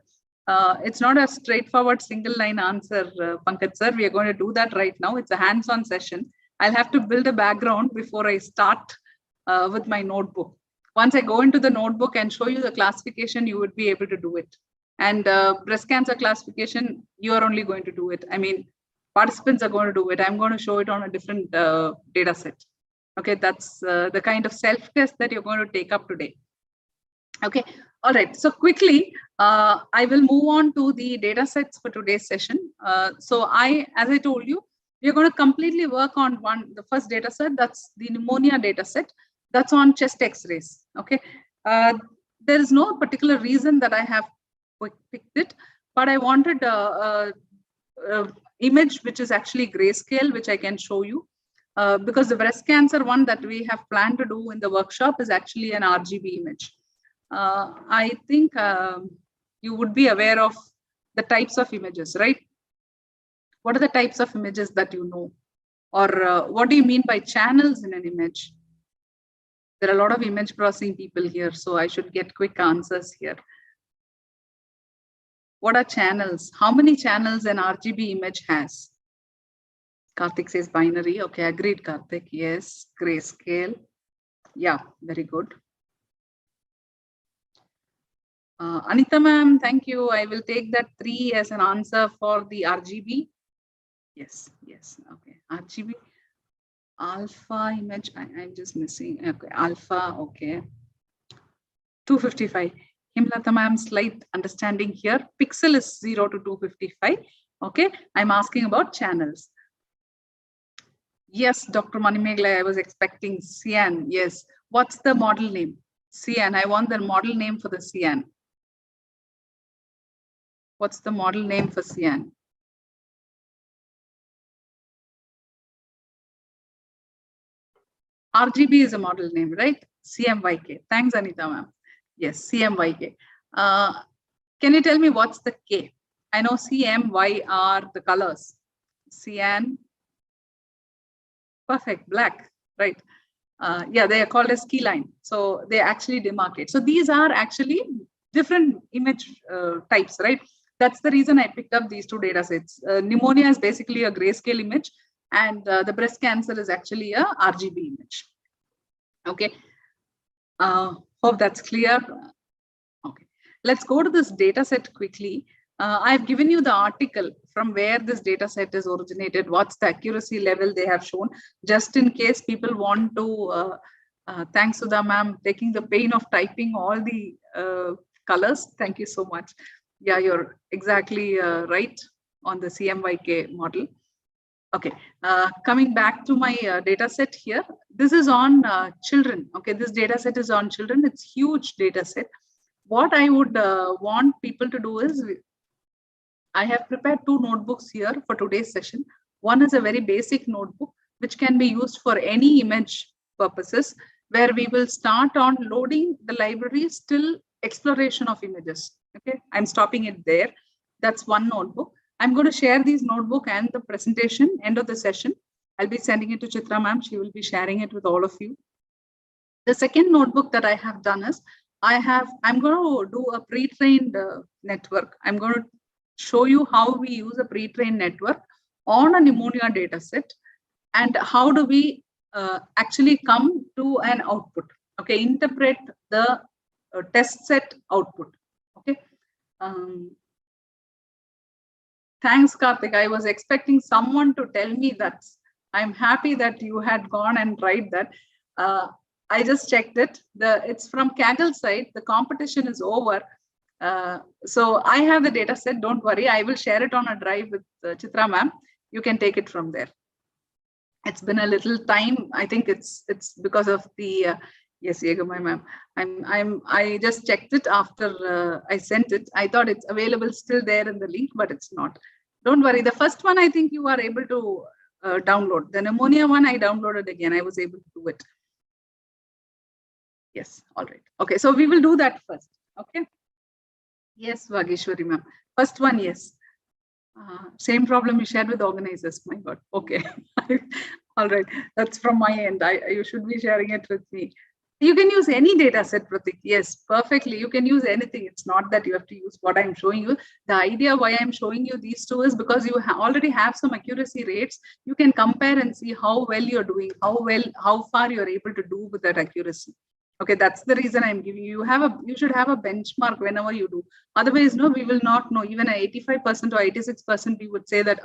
It's not a straightforward single line answer, Pankaj sir. We are going to do that right now. It's a hands-on session. I'll have to build a background before I start with my notebook. Once I go into the notebook and show you the classification, you would be able to do it. And breast cancer classification, you are only going to do it. I mean, participants are going to do it. I'm going to show it on a different data set. Okay, that's the kind of self-test that you're going to take up today. Okay, all right. So quickly, I will move on to the data sets for today's session. As I told you, we're going to completely work on the first data set. That's the pneumonia data set. That's on chest X-rays. Okay, there is no particular reason that I have picked it, but I wanted image which is actually grayscale, which I can show you. Because the breast cancer one that we have planned to do in the workshop is actually an RGB image. I think you would be aware of the types of images, right? What are the types of images that you know? Or what do you mean by channels in an image? There are a lot of image processing people here, so I should get quick answers here. What are channels? How many channels an RGB image has? Karthik says binary. Okay, agreed, Karthik. Yes, grayscale. Yeah, very good. Anita ma'am, thank you. I will take that 3 as an answer for the RGB. Yes, yes. Okay, RGB. Alpha image. I'm just missing. Okay, alpha. Okay. 255. Himlata ma'am, slight understanding here. Pixel is 0 to 255. Okay, I'm asking about channels. Yes, Dr. Manimeghla, I was expecting cyan. Yes. What's the model name? Cyan. I want the model name for the cyan. What's the model name for cyan? RGB is a model name, right? CMYK. Thanks, Anita ma'am. Yes, CMYK. Can you tell me what's the K? I know CMY are the colors. Cyan. Perfect, black. right? Yeah, they are called as key line. So they actually demarcate. So these are actually different image types, right? That's the reason I picked up these two data sets. Pneumonia is basically a grayscale image, and the breast cancer is actually a RGB image. Okay. Hope that's clear. Okay. Let's go to this data set quickly. I've given you the article from where this data set is originated, what's the accuracy level they have shown, just in case people want to, thanks Sudha ma'am, taking the pain of typing all the colors. Thank you so much. Yeah, you're exactly right on the CMYK model. Okay, coming back to my data set here, this is on children. Okay, this data set is on children. It's huge data set. What I would want people to do is, I have prepared two notebooks here for today's session. One is a very basic notebook, which can be used for any image purposes, where we will start on loading the libraries till exploration of images. Okay, I'm stopping it there. That's one notebook. I'm going to share these notebook and the presentation end of the session. I'll be sending it to Chitra ma'am. She will be sharing it with all of you. The second notebook that I have done is, I'm going to do a pre-trained network. I'm going to show you how we use a pre-trained network on a pneumonia data set, and how do we actually come to an output. Okay, interpret the test set output. Okay. Thanks, Karthik. I was expecting someone to tell me that. I'm happy that you had gone and tried that. I just checked it. It's from Kaggle side. The competition is over. So I have the data set. Don't worry. I will share it on a drive with Chitra ma'am. You can take it from there. It's been a little time. I think it's because of the yes, Yegamai ma'am. I just checked it after I sent it. I thought it's available still there in the link, but it's not. Don't worry. The first one, I think you are able to download. The pneumonia one, I downloaded again. I was able to do it. Yes, all right. Okay, so we will do that first. Okay. Yes, Vageshwari ma'am. First one, yes. Same problem you shared with organizers. My God. Okay. All right. That's from my end. You should be sharing it with me. You can use any data set, Pratik. Yes, perfectly. You can use anything. It's not that you have to use what I'm showing you. The idea why I'm showing you these two is because you already have some accuracy rates. You can compare and see how well you're doing, how far you're able to do with that accuracy. Okay, that's the reason I'm giving you. You should have a benchmark whenever you do. Otherwise, no, we will not know. Even at 85% or 86%, we would say that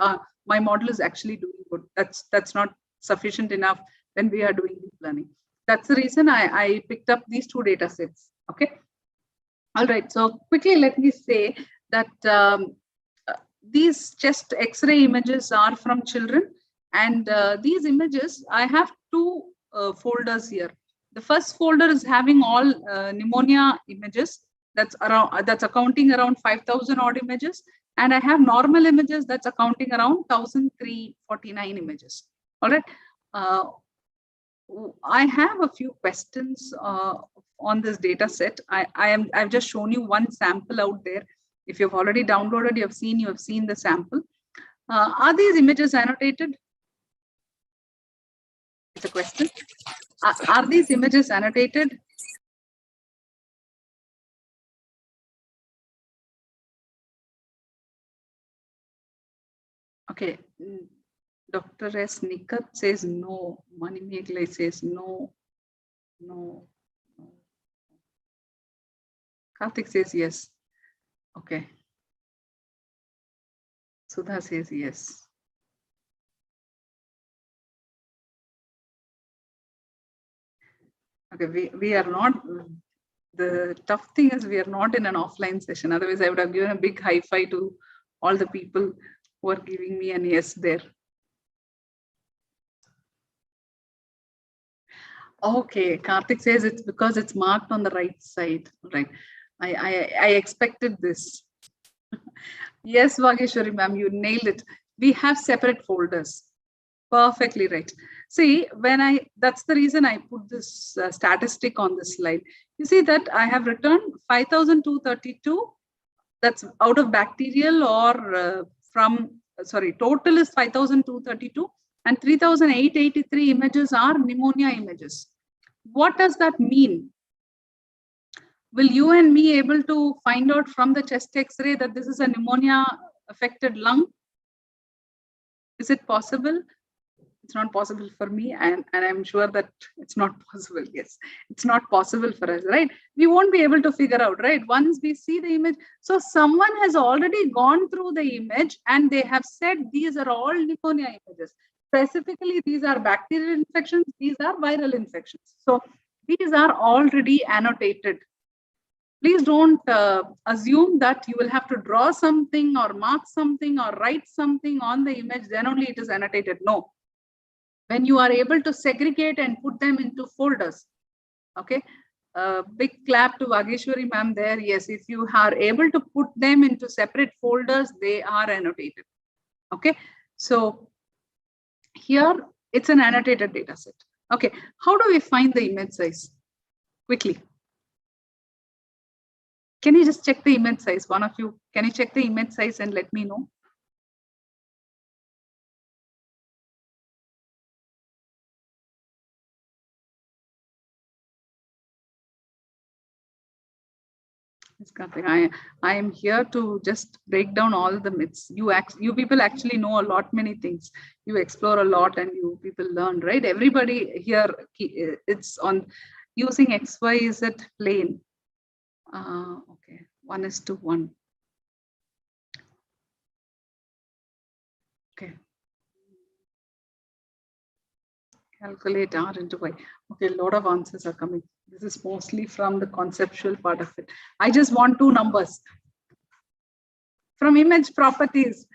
my model is actually doing good. That's not sufficient enough when we are doing deep learning. That's the reason I picked up these two data sets. Okay. All right. So quickly, let me say that these chest X-ray images are from children, and these images, I have two folders here. The first folder is having all pneumonia images. That's accounting around 5,000 odd images, and I have normal images that's accounting around 1,349 images. All right. I have a few questions on this data set. I've just shown you one sample out there. If you've already downloaded, you have seen the sample. Are these images annotated? It's a question. Are these images annotated? Okay. Dr. S. Nikat says no. Mani Meglai says no. No. Karthik says yes. Okay. Sudha says yes. Okay, we are not, the tough thing is we are not in an offline session. Otherwise, I would have given a big high five to all the people who are giving me an yes there. Okay, Karthik says it's because it's marked on the right side. Right. I expected this. Yes, Vageshwari ma'am, you nailed it. We have separate folders. Perfectly right. See, that's the reason I put this statistic on this slide. You see that I have returned 5,232. That's out of bacterial or total is 5,232. and 3,883 images are pneumonia images. What does that mean? Will you and me able to find out from the chest X-ray that this is a pneumonia affected lung? Is it possible? It's not possible for me, and I'm sure that it's not possible. Yes, it's not possible for us, right? We won't be able to figure out, right? Once we see the image, so someone has already gone through the image and they have said these are all pneumonia images. Specifically, these are bacterial infections, these are viral infections. So these are already annotated. Please don't assume that you will have to draw something or mark something or write something on the image, then only it is annotated. No. When you are able to segregate and put them into folders, okay, big clap to Vageshwari ma'am there. Yes, if you are able to put them into separate folders, they are annotated. Okay, so here it's an annotated data set. Okay, how do we find the image size? Quickly, can you just check the image size? One of you, can you check the image size and let me know? I am here to just break down all the myths. You people actually know a lot, many things. You explore a lot and you people learn, right? Everybody here, it's on using XYZ plane. Okay, 1:1. Okay. Calculate R into Y. Okay, a lot of answers are coming. This is mostly from the conceptual part of it. I just want two numbers. From image properties.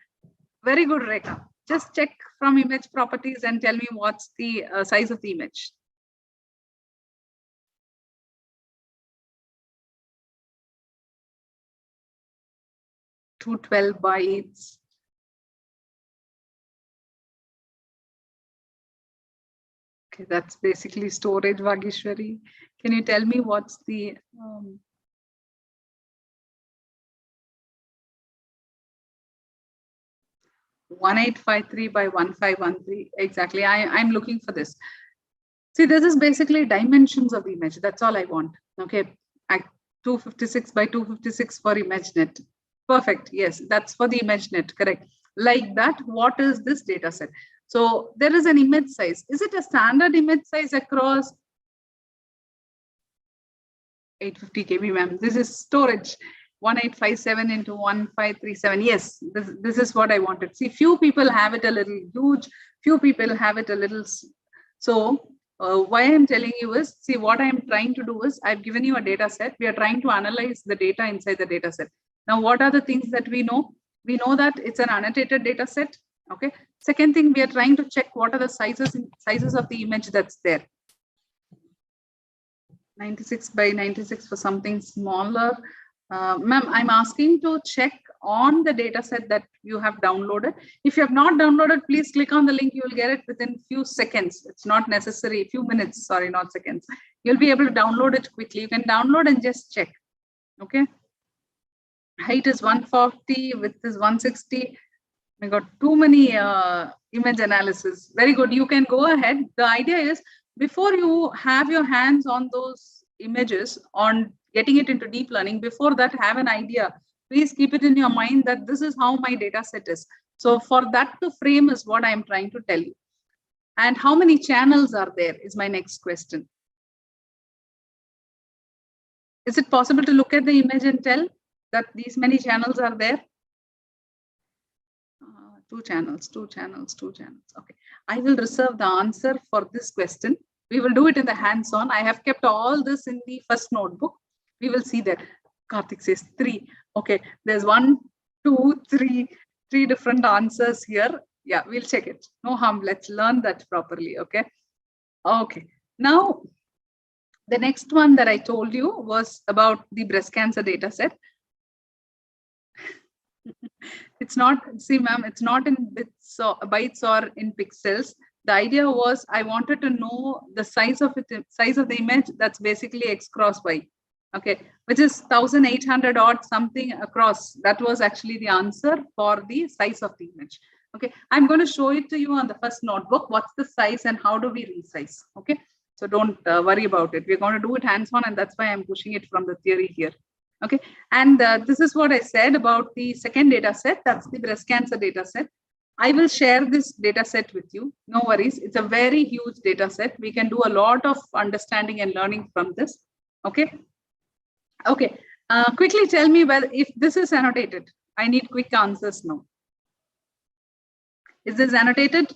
Very good, Rekha. Just check from image properties and tell me what's the size of the image. (212 bytes). Okay, that's basically storage, Vageshwari. Can you tell me what's the 1853 by 1513? Exactly. I'm looking for this. See, this is basically dimensions of the image. That's all I want. Okay. 256 by 256 for ImageNet. Perfect. Yes, that's for the ImageNet. Correct. Like that, what is this data set? So there is an image size. Is it a standard image size across 850 KB, ma'am? This is storage. 1857 into 1537. Yes, this is what I wanted. See, few people have it a little huge, few people have it a little. So why I'm telling you is, see, what I'm trying to do is, I've given you a data set. We are trying to analyze the data inside the data set. Now, what are the things that we know? We know that it's an annotated data set. Okay. Second thing, we are trying to check what are the sizes of the image that's there. 96 by 96 for something smaller. Ma'am, I'm asking to check on the data set that you have downloaded. If you have not downloaded, please click on the link. You will get it within few seconds. It's not necessary, few minutes, sorry, not seconds. You'll be able to download it quickly. You can download and just check. Okay. Height is 140, width is 160. We got too many image analysis. Very good. You can go ahead. The idea is, before you have your hands on those images, on getting it into deep learning, before that, have an idea. Please keep it in your mind that this is how my data set is. So for that to frame is what I'm trying to tell you. And how many channels are there is my next question. Is it possible to look at the image and tell that these many channels are there? Two channels. Okay. I will reserve the answer for this question. We will do it in the hands-on. I have kept all this in the first notebook. We will see that. Karthik says 3. Okay. There's 1, 2, 3 different answers here. Yeah, we'll check it. No harm. Let's learn that properly. Okay. Okay. Now, the next one that I told you was about the breast cancer data set. It's not, see, ma'am, it's not in bits or bytes or in pixels. The idea was, I wanted to know the size of it, size of the image. That's basically X cross Y. Okay, which is 1800 odd something across. That was actually the answer for the size of the image. Okay, I'm going to show it to you on the first notebook. What's the size and how do we resize? Okay, so don't worry about it. We're going to do it hands-on, and that's why I'm pushing it from the theory here. Okay, and this is what I said about the second data set. That's the breast cancer data set. I will share this data set with you. No worries. It's a very huge data set. We can do a lot of understanding and learning from this. Okay. Okay. Quickly tell me whether if this is annotated. I need quick answers now. Is this annotated?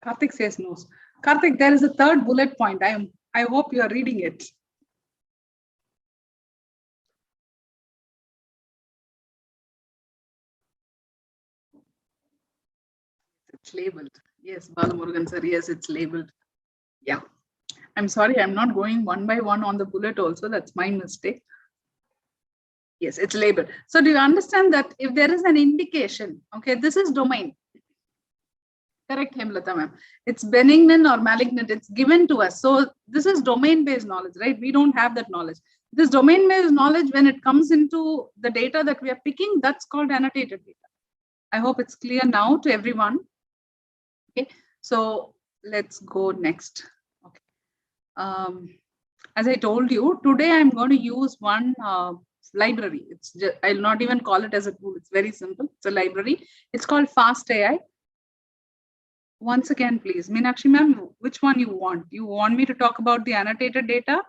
Karthik says no. Karthik, there is a third bullet point. I hope you are reading it. It's labeled. Yes, Balamurugan sir. Yes, it's labeled. Yeah. I'm sorry, I'm not going one by one on the bullet also. That's my mistake. Yes, it's labeled. So do you understand that if there is an indication, okay, this is domain. Correct, Hemlata ma'am. It's benign or malignant. It's given to us. So this is domain-based knowledge, right? We don't have that knowledge. This domain-based knowledge, when it comes into the data that we are picking, that's called annotated data. I hope it's clear now to everyone. Okay, so let's go next. Okay. As I told you, today I'm going to use one library. It's just, I'll not even call it as a tool. It's very simple. It's a library. It's called Fast AI. Once again, please, Meenakshi ma'am, which one you want? You want me to talk about the annotated data?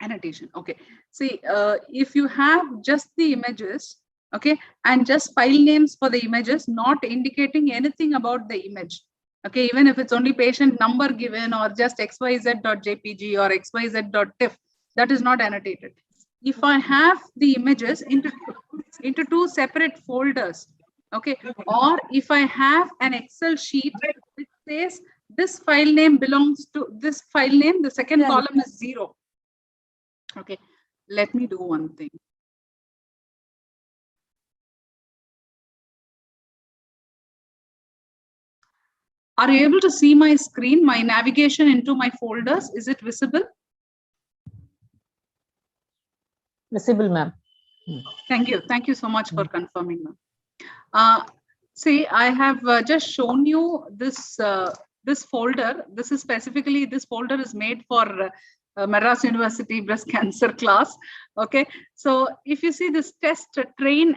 Annotation. Okay. See, if you have just the images, okay, and just file names for the images, not indicating anything about the image. Okay, even if it's only patient number given or just xyz.jpg or xyz.tif, that is not annotated. If I have the images into two separate folders, okay, or if I have an Excel sheet which says this file name belongs to this file name, the second column is 0. Okay, let me do one thing. Are you able to see my screen, my navigation into my folders? Is it visible? Visible, ma'am. Thank you. Thank you so much for confirming, ma'am. See, I have just shown you this this folder. This is specifically, this folder is made for Madras University breast cancer class. Okay, so if you see this test train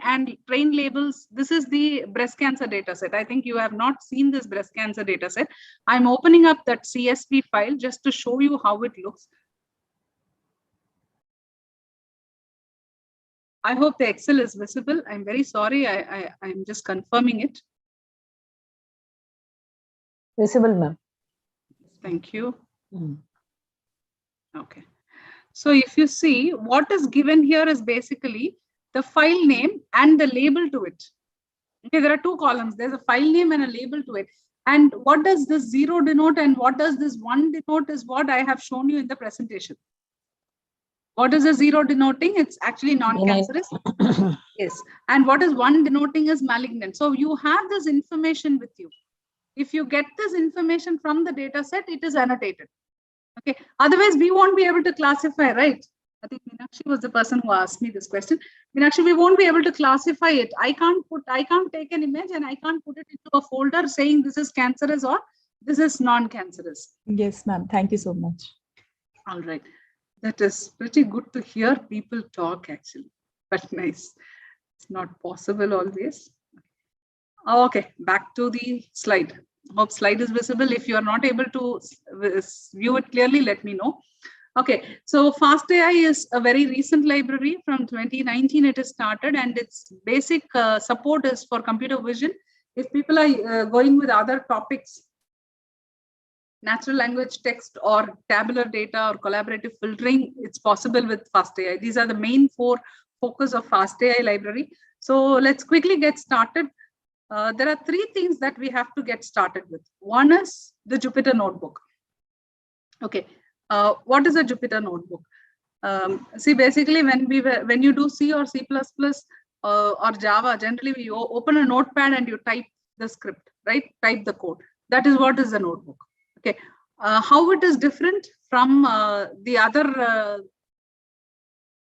labels, this is the breast cancer data set. I think you have not seen this breast cancer data set. I'm opening up that CSV file just to show you how it looks. I hope the Excel is visible. I'm very sorry. I'm just confirming it. Visible, ma'am. Thank you. Okay. So if you see, what is given here is basically the file name and the label to it. Okay, there are two columns. There's a file name and a label to it. And what does this 0 denote and what does this 1 denote is what I have shown you in the presentation. What is the 0 denoting? It's actually non-cancerous. Yes. And what is 1 denoting is malignant. So you have this information with you. If you get this information from the data set, it is annotated. Okay. Otherwise, we won't be able to classify, right? I think Meenakshi was the person who asked me this question. Meenakshi, we won't be able to classify it. I can't take an image and I can't put it into a folder saying this is cancerous or this is non-cancerous. Yes, ma'am. Thank you so much. All right. That is pretty good to hear people talk, actually. But nice. It's not possible always. Okay, back to the slide. Hope slide is visible. If you are not able to view it clearly, let me know. Okay, so FastAI is a very recent library. From 2019 it is started, and its basic support is for computer vision. If people are going with other topics, natural language text or tabular data or collaborative filtering, it's possible with FastAI. These are the main 4 focus of FastAI library. So let's quickly get started. There are 3 things that we have to get started with. One is the Jupyter Notebook. Okay, what is a Jupyter Notebook? See, basically, when you do C or C++ or Java, generally we open a notepad and you type the script, right? Type the code. That is what is a notebook. Okay. How it is different from the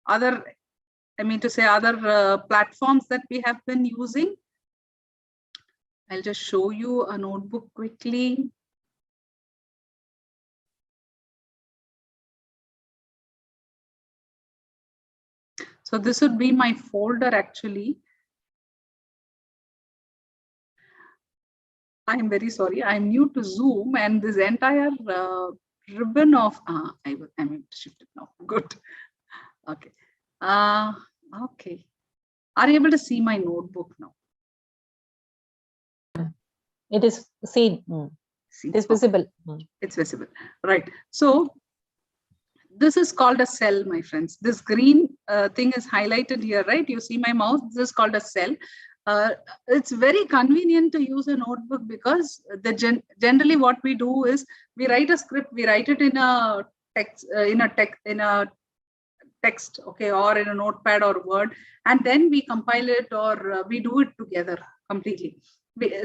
other platforms that we have been using. I'll just show you a notebook quickly. So this would be my folder actually. I'm very sorry, I'm new to Zoom and this entire ribbon of, I'm able to shift it now, good. Okay. Okay. Are you able to see my notebook now? It is seen. It is visible. It's visible, right? So this is called a cell, my friends. This green thing is highlighted here, right? You see my mouse, this is called a cell. It's very convenient to use a notebook because generally what we do is we write a script, we write it in a text, okay, or in a notepad or Word, and then we compile it or we do it together completely.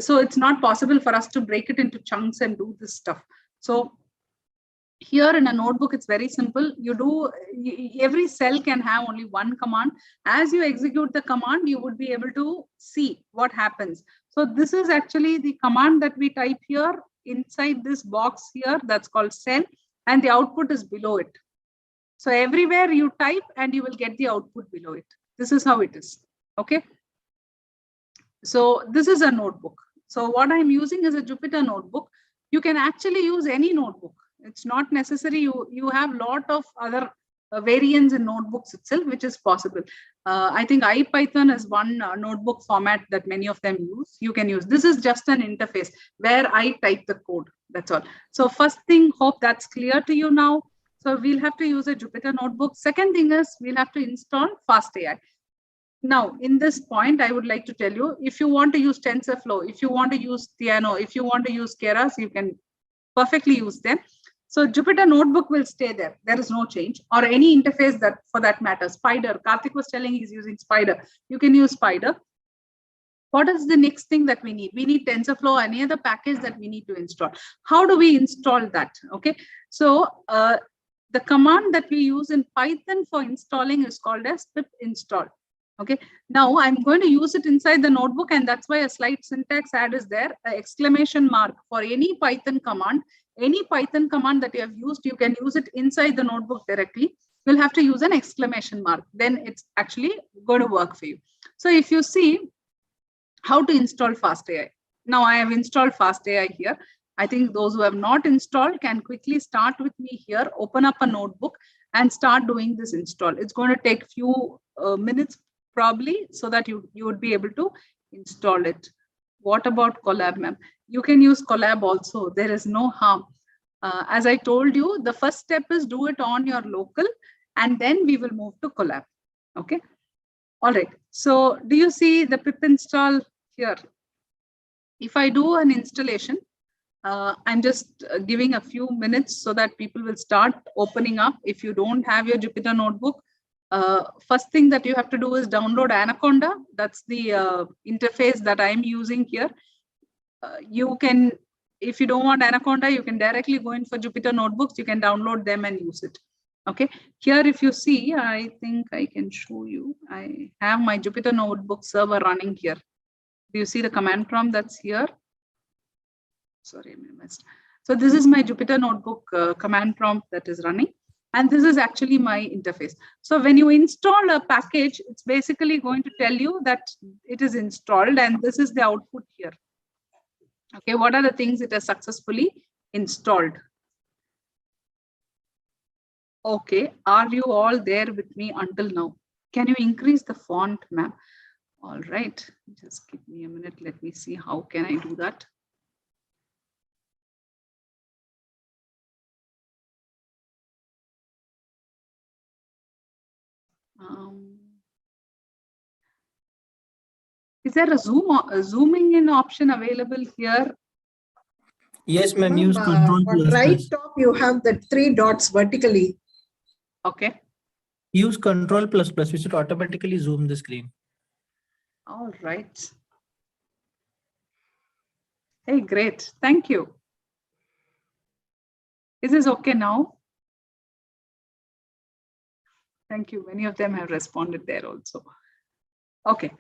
So it's not possible for us to break it into chunks and do this stuff. So here in a notebook, it's very simple. Every cell can have only one command. As you execute the command, you would be able to see what happens. So this is actually the command that we type here inside this box here, that's called cell, and the output is below it. So everywhere you type and you will get the output below it. This is how it is, okay? So this is a notebook. So what I'm using is a Jupyter notebook. You can actually use any notebook. It's not necessary. You have a lot of other variants in notebooks itself, which is possible. I think IPython is one notebook format that many of them use. You can use. This is just an interface where I type the code. That's all. So first thing, hope that's clear to you now. So we'll have to use a Jupyter notebook. Second thing is we'll have to install FastAI. Now, in this point, I would like to tell you, if you want to use TensorFlow, if you want to use Theano, if you want to use Keras, you can perfectly use them. So Jupyter Notebook will stay there. There is no change, or any interface that for that matter. Spider, Karthik was telling he's using Spider. You can use Spider. What is the next thing that we need? We need TensorFlow, any other package that we need to install. How do we install that? Okay, so the command that we use in Python for installing is called as pip install. Okay, now I'm going to use it inside the notebook, and that's why a slight syntax add is there, an exclamation mark for any Python command. Any Python command that you have used, you can use it inside the notebook directly. You'll have to use an exclamation mark. Then it's actually going to work for you. So if you see how to install FastAI. Now I have installed FastAI here. I think those who have not installed can quickly start with me here, open up a notebook and start doing this install. It's going to take few minutes probably, so that you would be able to install it. What about Collab, ma'am? You can use Collab also. There is no harm. As I told you, the first step is do it on your local, and then we will move to Collab. Okay. All right. So do you see the pip install here? If I do an installation, I'm just giving a few minutes so that people will start opening up. If you don't have your Jupyter notebook, first thing that you have to do is download Anaconda. That's the interface that I'm using here. You can, if you don't want Anaconda, you can directly go in for Jupyter notebooks. You can download them and use it. Okay, here if you see, I think I can show you. I have my Jupyter notebook server running here. Do you see the command prompt that's here? Sorry, I missed. So this is my Jupyter notebook command prompt that is running. And this is actually my interface. So when you install a package, it's basically going to tell you that it is installed, and this is the output here. Okay, what are the things it has successfully installed? Okay, are you all there with me until now? Can you increase the font, ma'am? All right, just give me a minute. Let me see how can I do that. Is there a zooming in option available here? Yes, ma'am. Use control on plus right plus. top, you have the 3 dots vertically. Okay. Use control plus plus. We should automatically zoom the screen. All right. Hey, great. Thank you. Is this okay now? Thank you. Many of them have responded there also. Okay.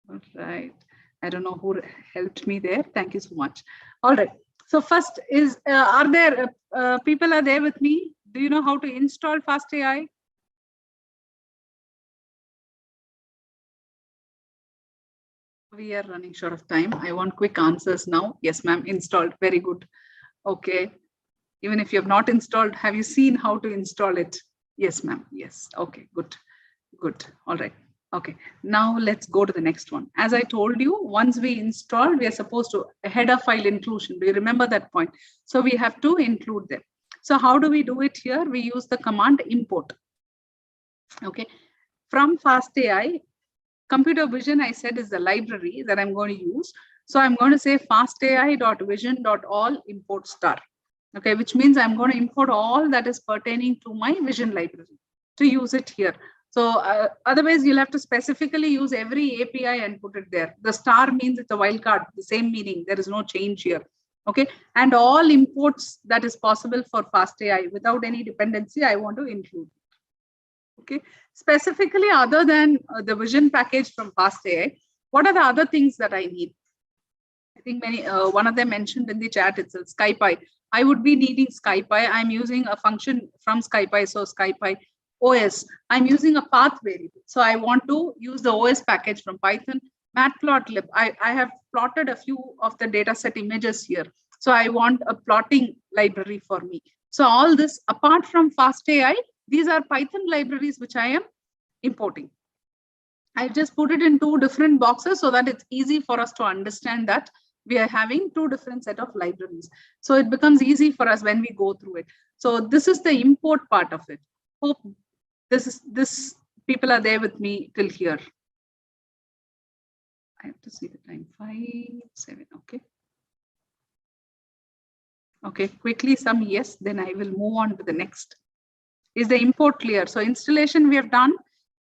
All right. I don't know who helped me there. Thank you so much. All right. So first is, are there people are there with me? Do you know how to install FastAI? We are running short of time. I want quick answers now. Yes, ma'am. Installed. Very good. Okay. Even if you have not installed, have you seen how to install it? Yes, ma'am. Yes. Okay. Good. Good. All right. Okay. Now let's go to the next one. As I told you, once we install, we are supposed to header file inclusion. Do you remember that point? So we have to include them. So how do we do it here? We use the command import. Okay. From FastAI, computer vision, I said, is the library that I'm going to use. So I'm going to say fastai.vision.all import star. Okay, which means I'm going to import all that is pertaining to my vision library to use it here. So otherwise, you'll have to specifically use every API and put it there. The star means it's a wildcard, the same meaning. There is no change here. Okay, and all imports that is possible for FastAI without any dependency, I want to include. Okay, specifically other than the vision package from FastAI, what are the other things that I need? I think many, one of them mentioned in the chat itself, SkyPy. I would be needing SkyPy. I'm using a function from SkyPy, so SkyPy OS. I'm using a path variable. So I want to use the OS package from Python. Matplotlib, I have plotted a few of the dataset images here. So I want a plotting library for me. So all this, apart from FastAI, these are Python libraries which I am importing. I've just put it in two different boxes so that it's easy for us to understand that we are having two different set of libraries. So it becomes easy for us when we go through it. So this is the import part of it. Hope this people are there with me till here. I have to see the time, 5:07, okay. Okay, quickly some yes, then I will move on to the next. Is the import clear? So installation we have done,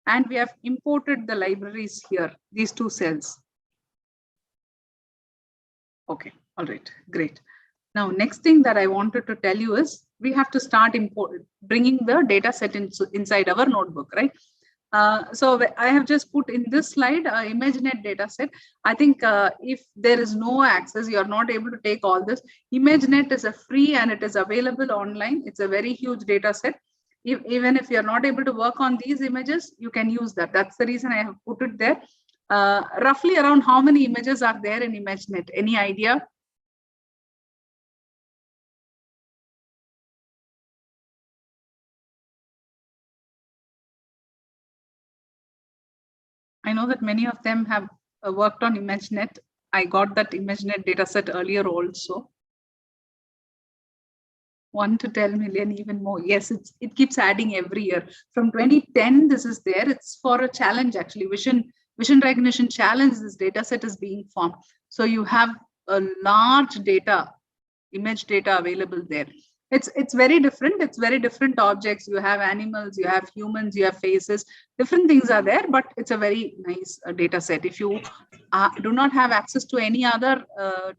and we have imported the libraries here, these two cells. Okay, all right, great. Now, next thing that I wanted to tell you is we have to start bringing the data set inside our notebook, right? So I have just put in this slide ImageNet data set. I think if there is no access, you are not able to take all this. ImageNet is a free and it is available online. It's a very huge data set. Even if you're not able to work on these images, you can use that. That's the reason I have put it there. Roughly around how many images are there in ImageNet? Any idea? I know that many of them have worked on ImageNet. I got that ImageNet dataset earlier also. 1 to 10 million, even more. Yes, it keeps adding every year. From 2010, this is there. It's for a challenge, actually. Vision recognition challenge, this dataset is being formed. So you have a large image data available there. It's very different. It's very different objects. You have animals, you have humans, you have faces. Different things are there, but it's a very nice data set. If you do not have access to any other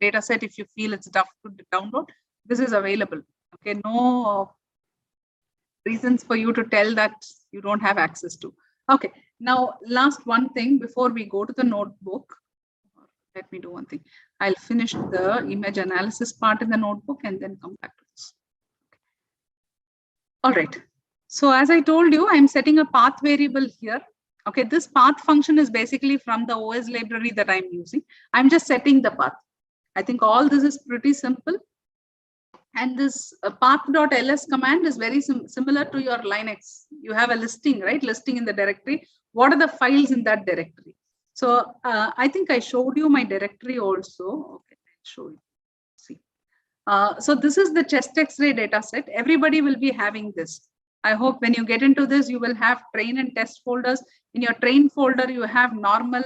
data set, if you feel it's tough to download, this is available. Okay, no reasons for you to tell that you don't have access to. Okay, now last one thing before we go to the notebook. Let me do one thing. I'll finish the image analysis part in the notebook and then come back to this. All right. So as I told you, I'm setting a path variable here. Okay, this path function is basically from the OS library that I'm using. I'm just setting the path. I think all this is pretty simple. And this path.ls command is very similar to your Linux. You have a listing, right? Listing in the directory. What are the files in that directory? So I think I showed you my directory also. Okay, I'll show you. See. So this is the chest X-ray data set. Everybody will be having this. I hope when you get into this, you will have train and test folders. In your train folder, you have normal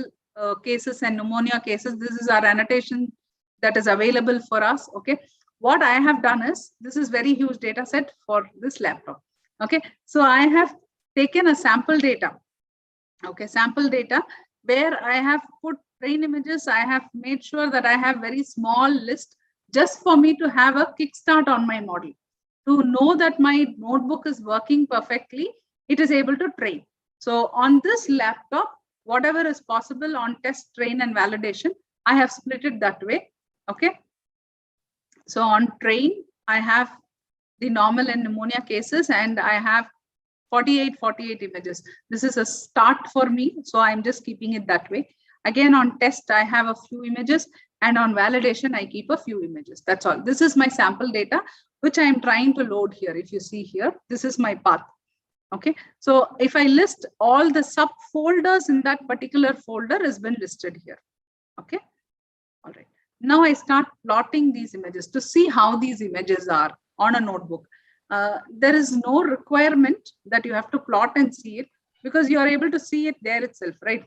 cases and pneumonia cases. This is our annotation that is available for us. Okay. What I have done is, this is very huge data set for this laptop. Okay. So I have taken a sample data. Okay. Sample data. where I have put train images. I have made sure that I have very small list just for me to have a kickstart on my model. To know that my notebook is working perfectly, it is able to train. So on this laptop, whatever is possible on test, train, and validation, I have split it that way. Okay. So on train, I have the normal and pneumonia cases, and I have 48 images. This is a start for me, so I'm just keeping it that way. Again, on test, I have a few images, and on validation, I keep a few images. That's all. This is my sample data, which I'm trying to load here. If you see here, this is my path. Okay, so if I list all the subfolders in that particular folder has been listed here. Okay, all right. Now I start plotting these images to see how these images are on a notebook. There is no requirement that you have to plot and see it, because you are able to see it there itself, right?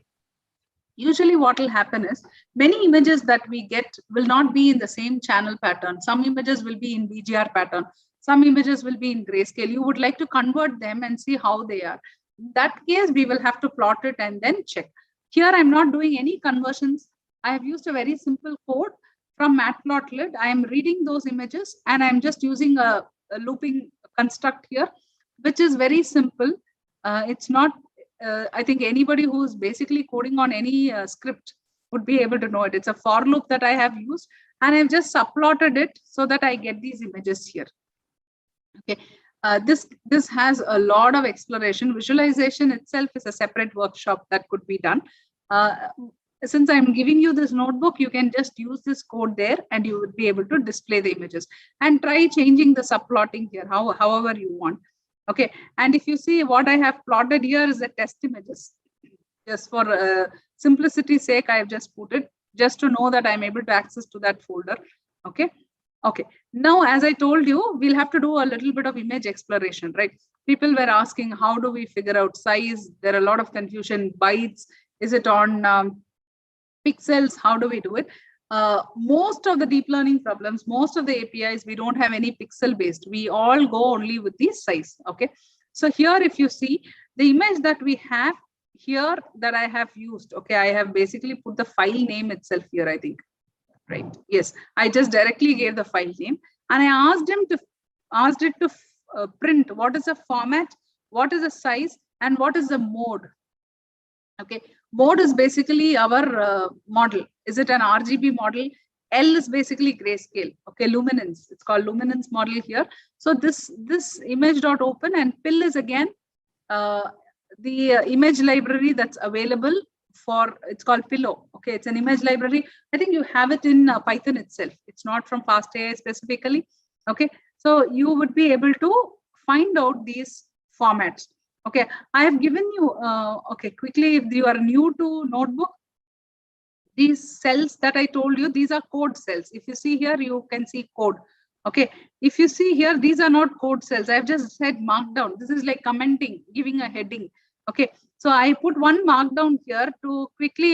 Usually what will happen is many images that we get will not be in the same channel pattern. Some images will be in BGR pattern. Some images will be in grayscale. You would like to convert them and see how they are. In that case, we will have to plot it and then check. Here, I'm not doing any conversions. I have used a very simple code from Matplotlib. I am reading those images and I'm just using a looping construct here, which is very simple. It's not, I think anybody who's basically coding on any script would be able to know it. It's a for loop that I have used, and I've just subplotted it so that I get these images here. Okay, this has a lot of exploration. Visualization itself is a separate workshop that could be done. Since I'm giving you this notebook, you can just use this code there and you would be able to display the images, and try changing the subplotting here, however you want. Okay, and if you see what I have plotted here is the test images. Just for simplicity's sake, I have just put it just to know that I'm able to access to that folder. Okay. Okay. Now, as I told you, we'll have to do a little bit of image exploration, right? People were asking, how do we figure out size? There are a lot of confusion. Bytes, is it on pixels? How do we do it? Most of the deep learning problems, most of the APIs, we don't have any pixel based. We all go only with the size. Okay. So here, if you see the image that we have here that I have used, okay, I have basically put the file name itself here, I think. Right. Yes, I just directly gave the file name, and I asked it to print what is the format, what is the size, and what is the mode. Okay, mode is basically our model. Is it an RGB model? L is basically grayscale. Okay, luminance. It's called luminance model here. So this image.open, and pill is again the image library that's available for, it's called Pillow. Okay, it's an image library. I think you have it in Python itself. It's not from FastAI specifically. Okay, so you would be able to find out these formats. Okay, I have given you, okay, quickly, if you are new to Notebook, these cells that I told you, these are code cells. If you see here, you can see code. Okay, if you see here, these are not code cells. I've just said markdown. This is like commenting, giving a heading. Okay, so I put one markdown here to quickly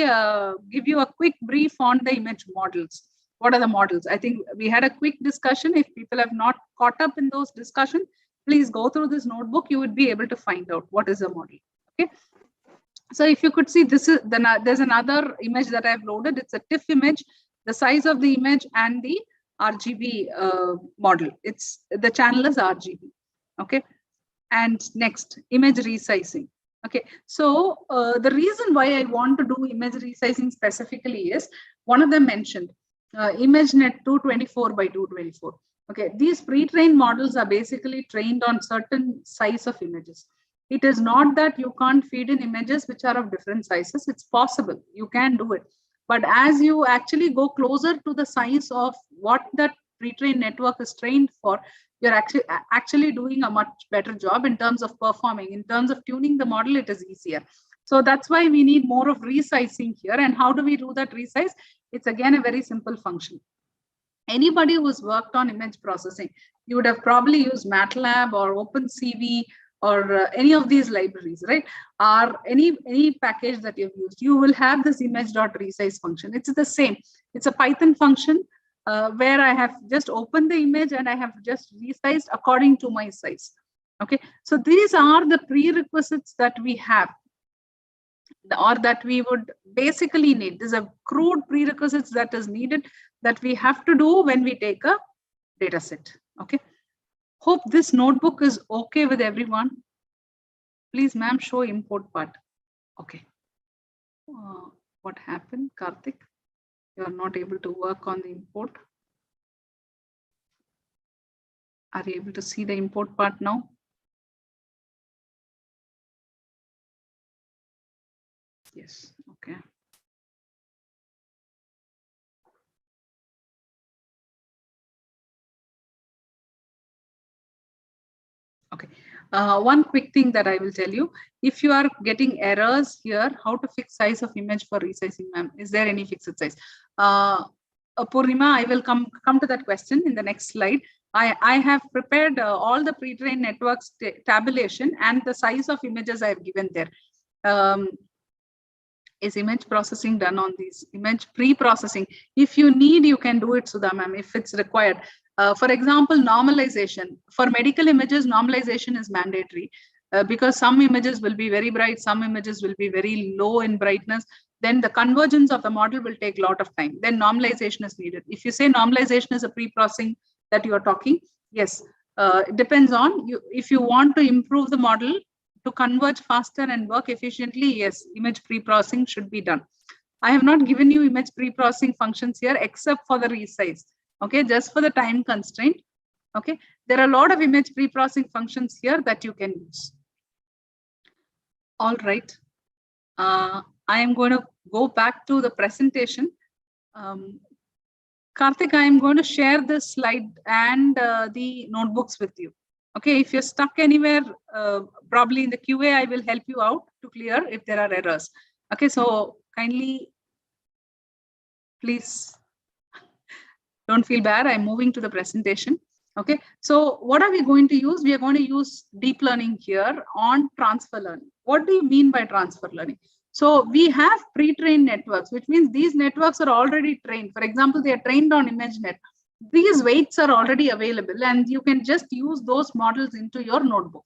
give you a quick brief on the image models. What are the models? I think we had a quick discussion. If people have not caught up in those discussions, please go through this notebook. You would be able to find out what is a model. Okay. So if you could see, this is there's another image that I've loaded. It's a TIFF image, the size of the image and the RGB model. It's the channel is RGB. Okay. And next, image resizing. Okay, so the reason why I want to do image resizing specifically is one of them mentioned ImageNet 224 by 224. Okay, these pre-trained models are basically trained on certain size of images. It is not that you can't feed in images which are of different sizes. It's possible, you can do it. But as you actually go closer to the size of what that pre-trained network is trained for, you're actually doing a much better job in terms of performing. In terms of tuning the model, it is easier. So that's why we need more of resizing here. And how do we do that resize? It's again a very simple function. Anybody who's worked on image processing, you would have probably used MATLAB or OpenCV or any of these libraries, right? Or any package that you've used, you will have this image.resize function. It's the same. It's a Python function where I have just opened the image and I have just resized according to my size. Okay, so these are the prerequisites that we have. or that we would basically need. These are crude prerequisites that is needed that we have to do when we take a data set. Okay. Hope this notebook is okay with everyone. Please, ma'am, show import part. Okay. What happened, Karthik? You are not able to work on the import. Are you able to see the import part now? Yes. Okay. Okay. One quick thing that I will tell you, if you are getting errors here, how to fix size of image for resizing, ma'am? Is there any fixed size? Purnima, I will come to that question in the next slide. I have prepared all the pre-trained networks tabulation and the size of images I have given there. Is image processing done on these image pre-processing? If you need, you can do it, Sudha ma'am, if it's required. For example, normalization. For medical images, normalization is mandatory because some images will be very bright, some images will be very low in brightness. Then the convergence of the model will take a lot of time. Then normalization is needed. If you say normalization is a pre-processing that you are talking, yes, it depends on you. If you want to improve the model to converge faster and work efficiently, yes, image pre-processing should be done. I have not given you image pre-processing functions here except for the resize. Okay, just for the time constraint. Okay, there are a lot of image pre-processing functions here that you can use. All right. I am going to go back to the presentation. Karthik, I am going to share this slide and the notebooks with you. Okay, if you're stuck anywhere, probably in the QA, I will help you out to clear if there are errors. Okay, so kindly, please don't feel bad. I'm moving to the presentation. Okay, so what are we going to use? We are going to use deep learning here on transfer learning. What do you mean by transfer learning? So we have pre-trained networks, which means these networks are already trained. For example, they are trained on ImageNet. These weights are already available and you can just use those models into your notebook.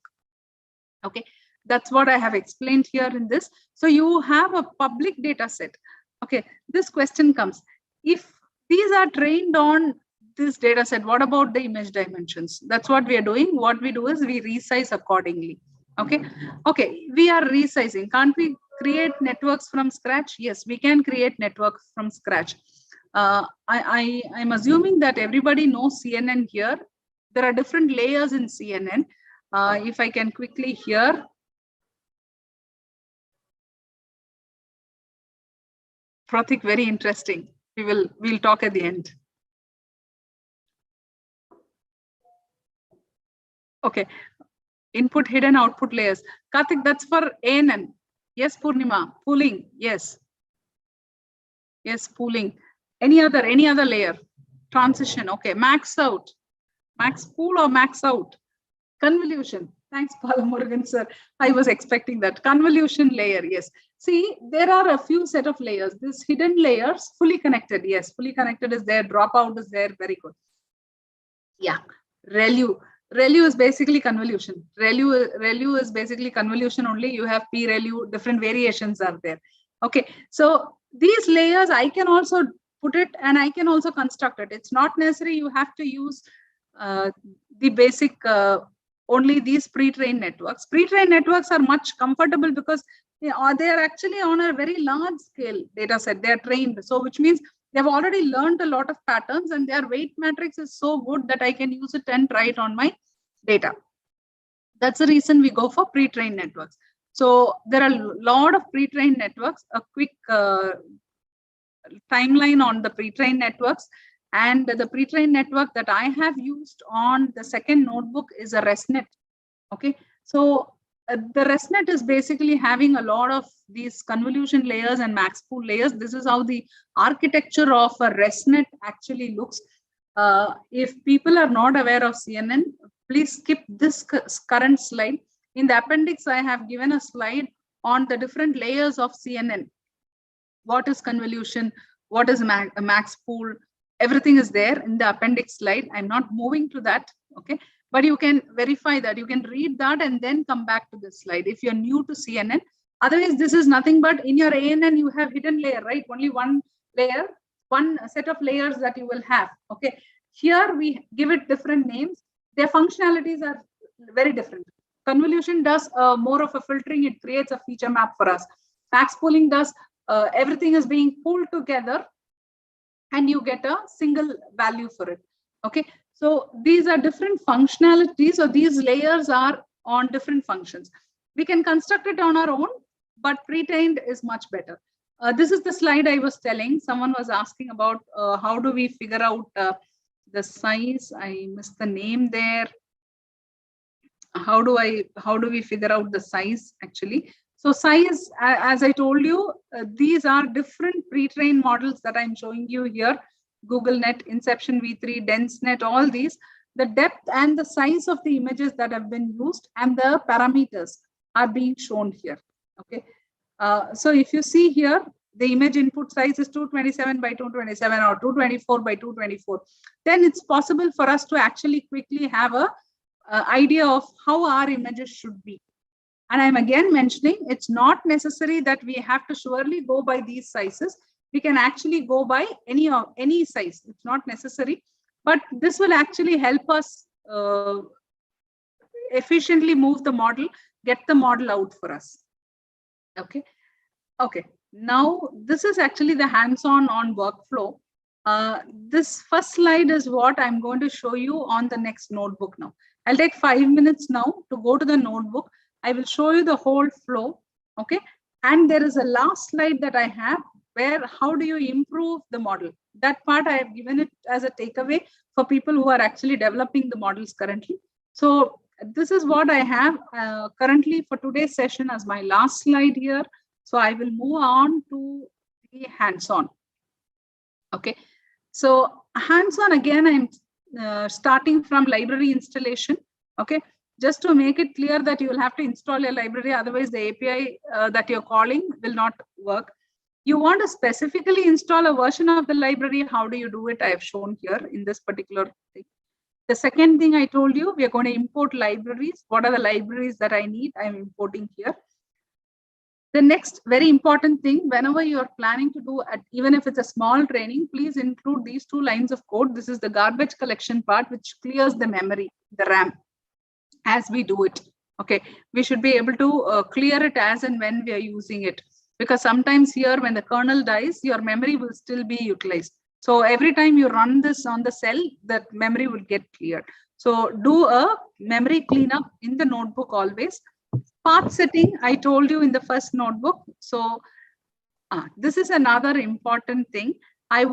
Okay, that's what I have explained here in this. So you have a public data set. Okay, this question comes, if these are trained on this data set, what about the image dimensions? That's what we are doing. What we do is we resize accordingly. Okay, okay, we are resizing. Can't we create networks from scratch? Yes, we can create networks from scratch. I'm assuming that everybody knows CNN here. There are different layers in CNN. If I can quickly here. Pratik, very interesting. We'll talk at the end. Okay, input, hidden, output layers. Karthik, that's for ANN. Yes, Purnima, pooling. Yes. Yes, pooling. Any other layer? Transition. Okay, max out. Max pool or max out? Convolution. Thanks, Palamurugan sir. I was expecting that. Convolution layer. Yes. See, there are a few set of layers. This hidden layers, fully connected. Yes, fully connected is there. Dropout is there. Very good. Yeah. ReLU. ReLU is basically convolution. ReLU is basically convolution only. You have p-ReLU, different variations are there. Okay. So these layers, I can also put it and I can also construct it. It's not necessary you have to use the basic only these pre-trained networks. Pre-trained networks are much comfortable because they are actually on a very large scale data set. They are trained. So which means they've already learned a lot of patterns and their weight matrix is so good that I can use it and try it on my data. That's the reason we go for pre-trained networks. So there are a lot of pre-trained networks. A quick timeline on the pre-trained networks. And the pre-trained network that I have used on the second notebook is a ResNet. Okay, so the ResNet is basically having a lot of these convolution layers and max pool layers. This is how the architecture of a ResNet actually looks. If people are not aware of CNN, please skip this current slide. In the appendix, I have given a slide on the different layers of CNN. What is convolution? What is a max pool? Everything is there in the appendix slide. I'm not moving to that. Okay, but you can verify that. You can read that and then come back to this slide. If you're new to CNN, Otherwise, this is nothing but in your ANN, you have hidden layer, right? Only one layer, one set of layers that you will have. Okay. Here we give it different names. Their functionalities are very different. Convolution does more of a filtering. It creates a feature map for us. Max pooling does everything is being pulled together and you get a single value for it. Okay. So these are different functionalities. So these layers are on different functions. We can construct it on our own, but pre-trained is much better. This is the slide I was telling. Someone was asking about how do we figure out the size. I missed the name there. How do we figure out the size actually? So size, as I told you, these are different pre-trained models that I'm showing you here. GoogleNet, Inception V3, DenseNet, all these. The depth and the size of the images that have been used and the parameters are being shown here. Okay. So if you see here, the image input size is 227 by 227 or 224 by 224. Then it's possible for us to actually quickly have a idea of how our images should be. And I'm again mentioning, it's not necessary that we have to surely go by these sizes. We can actually go by any size. It's not necessary, but this will actually help us efficiently move the model, get the model out for us. Okay. Okay. Now this is actually the hands-on on workflow. This first slide is what I'm going to show you on the next notebook now. I'll take 5 minutes now to go to the notebook. I will show you the whole flow. Okay. And there is a last slide that I have where how do you improve the model? That part I have given it as a takeaway for people who are actually developing the models currently. So this is what I have currently for today's session as my last slide here. So I will move on to the hands-on. Okay. So hands-on, again, I'm starting from library installation. Okay. Just to make it clear that you will have to install a library, otherwise the API that you're calling will not work. You want to specifically install a version of the library. How do you do it? I have shown here in this particular thing. The second thing I told you, we are going to import libraries. What are the libraries that I need? I'm importing here. The next very important thing, whenever you are planning to do, even if it's a small training, please include these 2 lines of code. This is the garbage collection part, which clears the memory, the RAM, as we do it. Okay, we should be able to clear it as and when we are using it. Because sometimes here, when the kernel dies, your memory will still be utilized. So every time you run this on the cell, that memory will get cleared. So do a memory cleanup in the notebook always. Path setting, I told you in the first notebook. So this is another important thing. I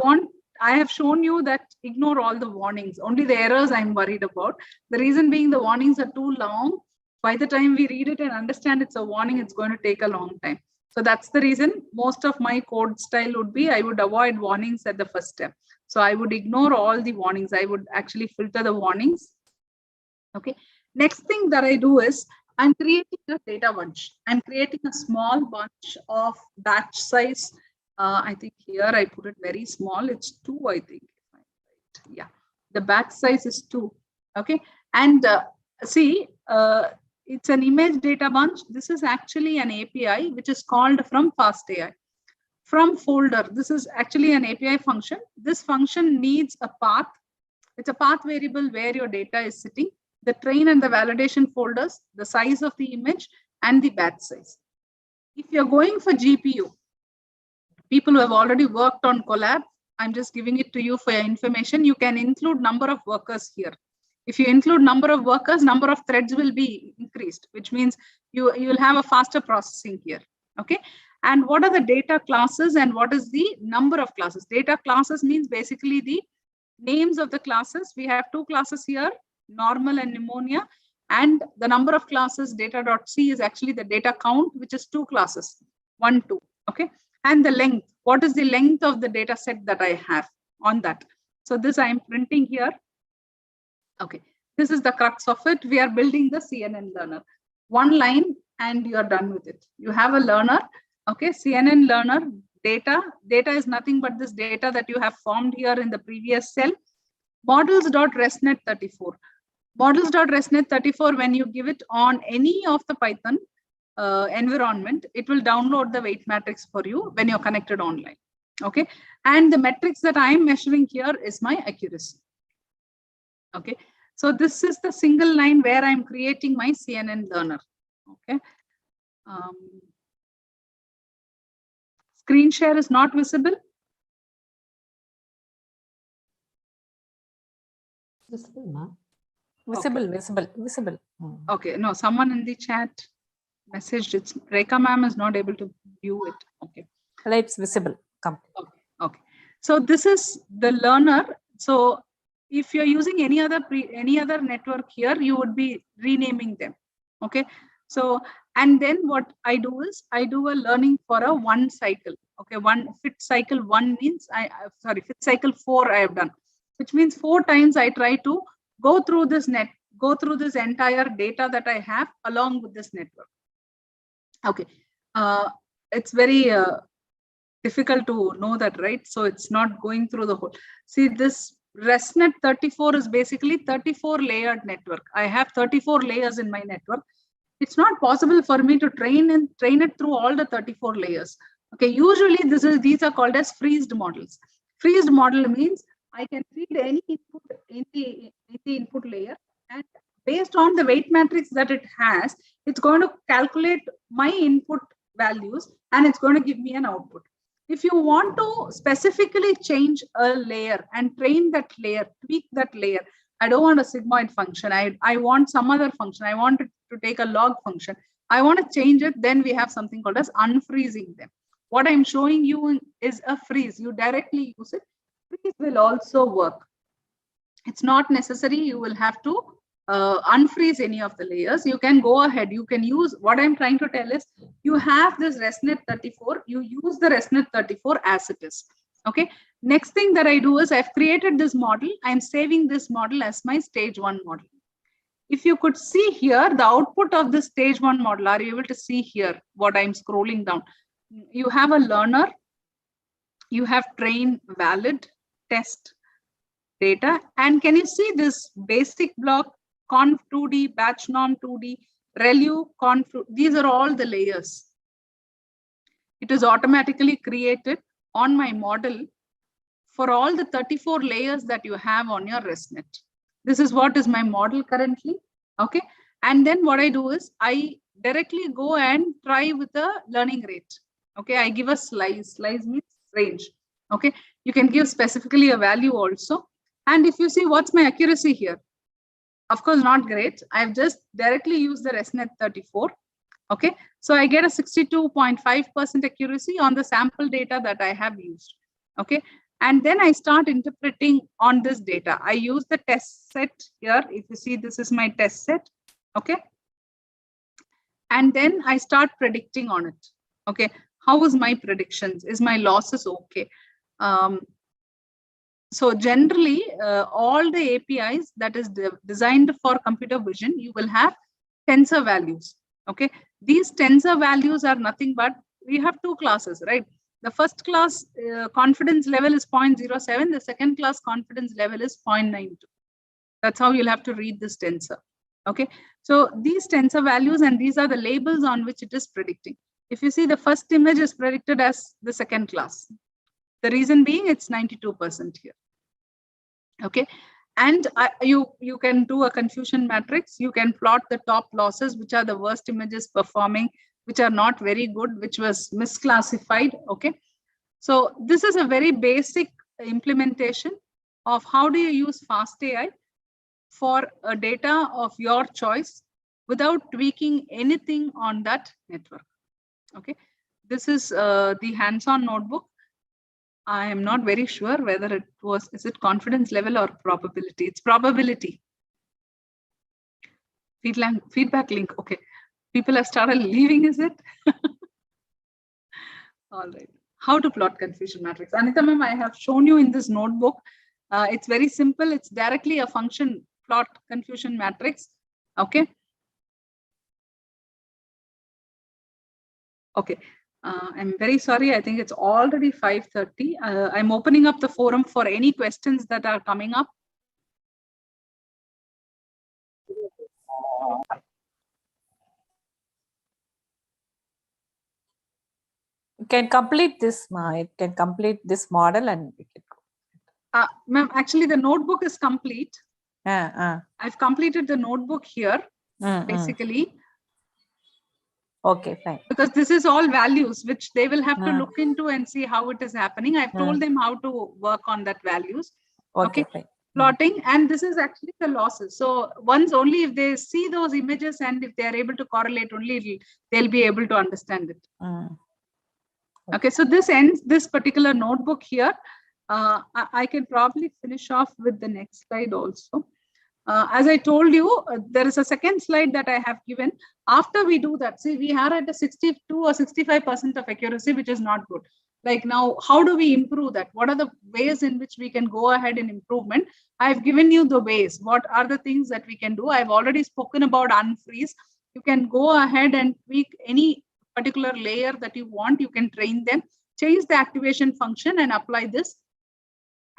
have shown you that ignore all the warnings. Only the errors I'm worried about. The reason being the warnings are too long. By the time we read it and understand it's a warning, it's going to take a long time. So that's the reason most of my code style would be, I would avoid warnings at the first step. So I would ignore all the warnings. I would actually filter the warnings. Okay. Next thing that I do is I'm creating a data bunch. I'm creating a small bunch of batch size. I think here I put it very small. It's 2, I think. Yeah. The batch size is 2. Okay. And see, it's an image data bunch. This is actually an API, which is called from FastAI. From folder, this is actually an API function. This function needs a path. It's a path variable where your data is sitting, the train and the validation folders, the size of the image, and the batch size. If you're going for GPU, people who have already worked on Colab, I'm just giving it to you for your information. You can include number of workers here. If you include number of workers, number of threads will be increased, which means you will have a faster processing here. Okay. And what are the data classes and what is the number of classes? Data classes means basically the names of the classes. We have 2 classes here, normal and pneumonia. And the number of classes data.c is actually the data count, which is 2 classes, 1, 2. Okay. And the length, what is the length of the data set that I have on that? So this I am printing here. Okay, this is the crux of it. We are building the CNN learner. 1 line and you are done with it. You have a learner. Okay, CNN learner data. Data is nothing but this data that you have formed here in the previous cell. Models.ResNet34. Models.ResNet34, when you give it on any of the Python, environment, it will download the weight matrix for you when you're connected online. Okay. And the metrics that I'm measuring here is my accuracy. Okay. So this is the single line where I'm creating my CNN learner. Okay. Screen share is not visible. Visible, ma'am. Visible. Okay. No, someone in the chat messaged it's Rekha ma'am is not able to view it. Okay. It's visible. Come. Okay. So this is the learner. So if you're using any other network here, you would be renaming them. Okay. So, and then what I do is I do a learning for a one cycle. Okay. One fit cycle one means fit cycle 4 I have done, which means 4 times I try to go through this entire data that I have along with this network. Okay. It's very difficult to know that, right? So it's not going through the whole. See, this ResNet 34 is basically 34 layered network. I have 34 layers in my network. It's not possible for me to train it through all the 34 layers. Okay, usually these are called as freezed models. Freezed model means I can feed any input in the input layer, and based on the weight matrix that it has, it's going to calculate my input values and it's going to give me an output. If you want to specifically change a layer and train that layer, tweak that layer, I don't want a sigmoid function. I want some other function. I want it to take a log function. I want to change it. Then we have something called as unfreezing them. What I'm showing you is a freeze. You directly use it. Freeze will also work. It's not necessary. You will have to unfreeze any of the layers. You can go ahead. You can use, what I'm trying to tell is, you have this ResNet 34. You use the ResNet 34 as it is. Okay. Next thing that I do is I've created this model. I'm saving this model as my stage 1 model. If you could see here, the output of the stage 1 model, are you able to see here what I'm scrolling down? You have a learner, you have train, valid, test, data. And can you see this basic block, conf 2D, batch norm 2D, ReLU, conf, these are all the layers. It is automatically created on my model for all the 34 layers that you have on your ResNet. This is what is my model currently. Okay. And then what I do is I directly go and try with a learning rate. Okay. I give a slice. Slice means range. Okay. You can give specifically a value also. And if you see what's my accuracy here, of course, not great. I've just directly used the ResNet 34. Okay. So I get a 62.5% accuracy on the sample data that I have used. Okay. And then I start interpreting on this data. I use the test set here. If you see, this is my test set. Okay. And then I start predicting on it. Okay. How is my predictions? Is my losses okay? So generally, all the APIs that is designed for computer vision, you will have tensor values. Okay. These tensor values are nothing but, we have 2 classes, right? The first class confidence level is 0.07. The second class confidence level is 0.92. That's how you'll have to read this tensor. Okay. So these tensor values, and these are the labels on which it is predicting. If you see, the first image is predicted as the second class. The reason being it's 92% here. Okay. And you can do a confusion matrix. You can plot the top losses, which are the worst images performing, which are not very good, which was misclassified. Okay. So this is a very basic implementation of how do you use FastAI for a data of your choice without tweaking anything on that network. Okay. This is the Handson notebook. I am not very sure whether it was, is it confidence level or probability? It's probability. Feedback link. Okay. People have started leaving, is it? All right. How to plot confusion matrix. Anita ma'am, I have shown you in this notebook. It's very simple. It's directly a function, plot confusion matrix. Okay. Okay. I'm very sorry. I think it's already 5:30. I'm opening up the forum for any questions that are coming up. can complete this, it can complete this model and we can go. Ma'am, actually the notebook is complete. I've completed the notebook here, basically. Okay, fine. Because this is all values which they will have to look into and see how it is happening. I've told them how to work on that values. Okay, fine. Plotting, and this is actually the losses. So once only if they see those images and if they are able to correlate, only they'll be able to understand it. Okay, so this ends this particular notebook here. I can probably finish off with the next slide also. As I told you, there is a second slide that I have given. After we do that, see, we are at a 62 or 65% of accuracy, which is not good. Like now, how do we improve that? What are the ways in which we can go ahead in improvement? I've given you the ways. What are the things that we can do? I've already spoken about unfreeze. You can go ahead and tweak any particular layer that you want. You can train them, change the activation function and apply this.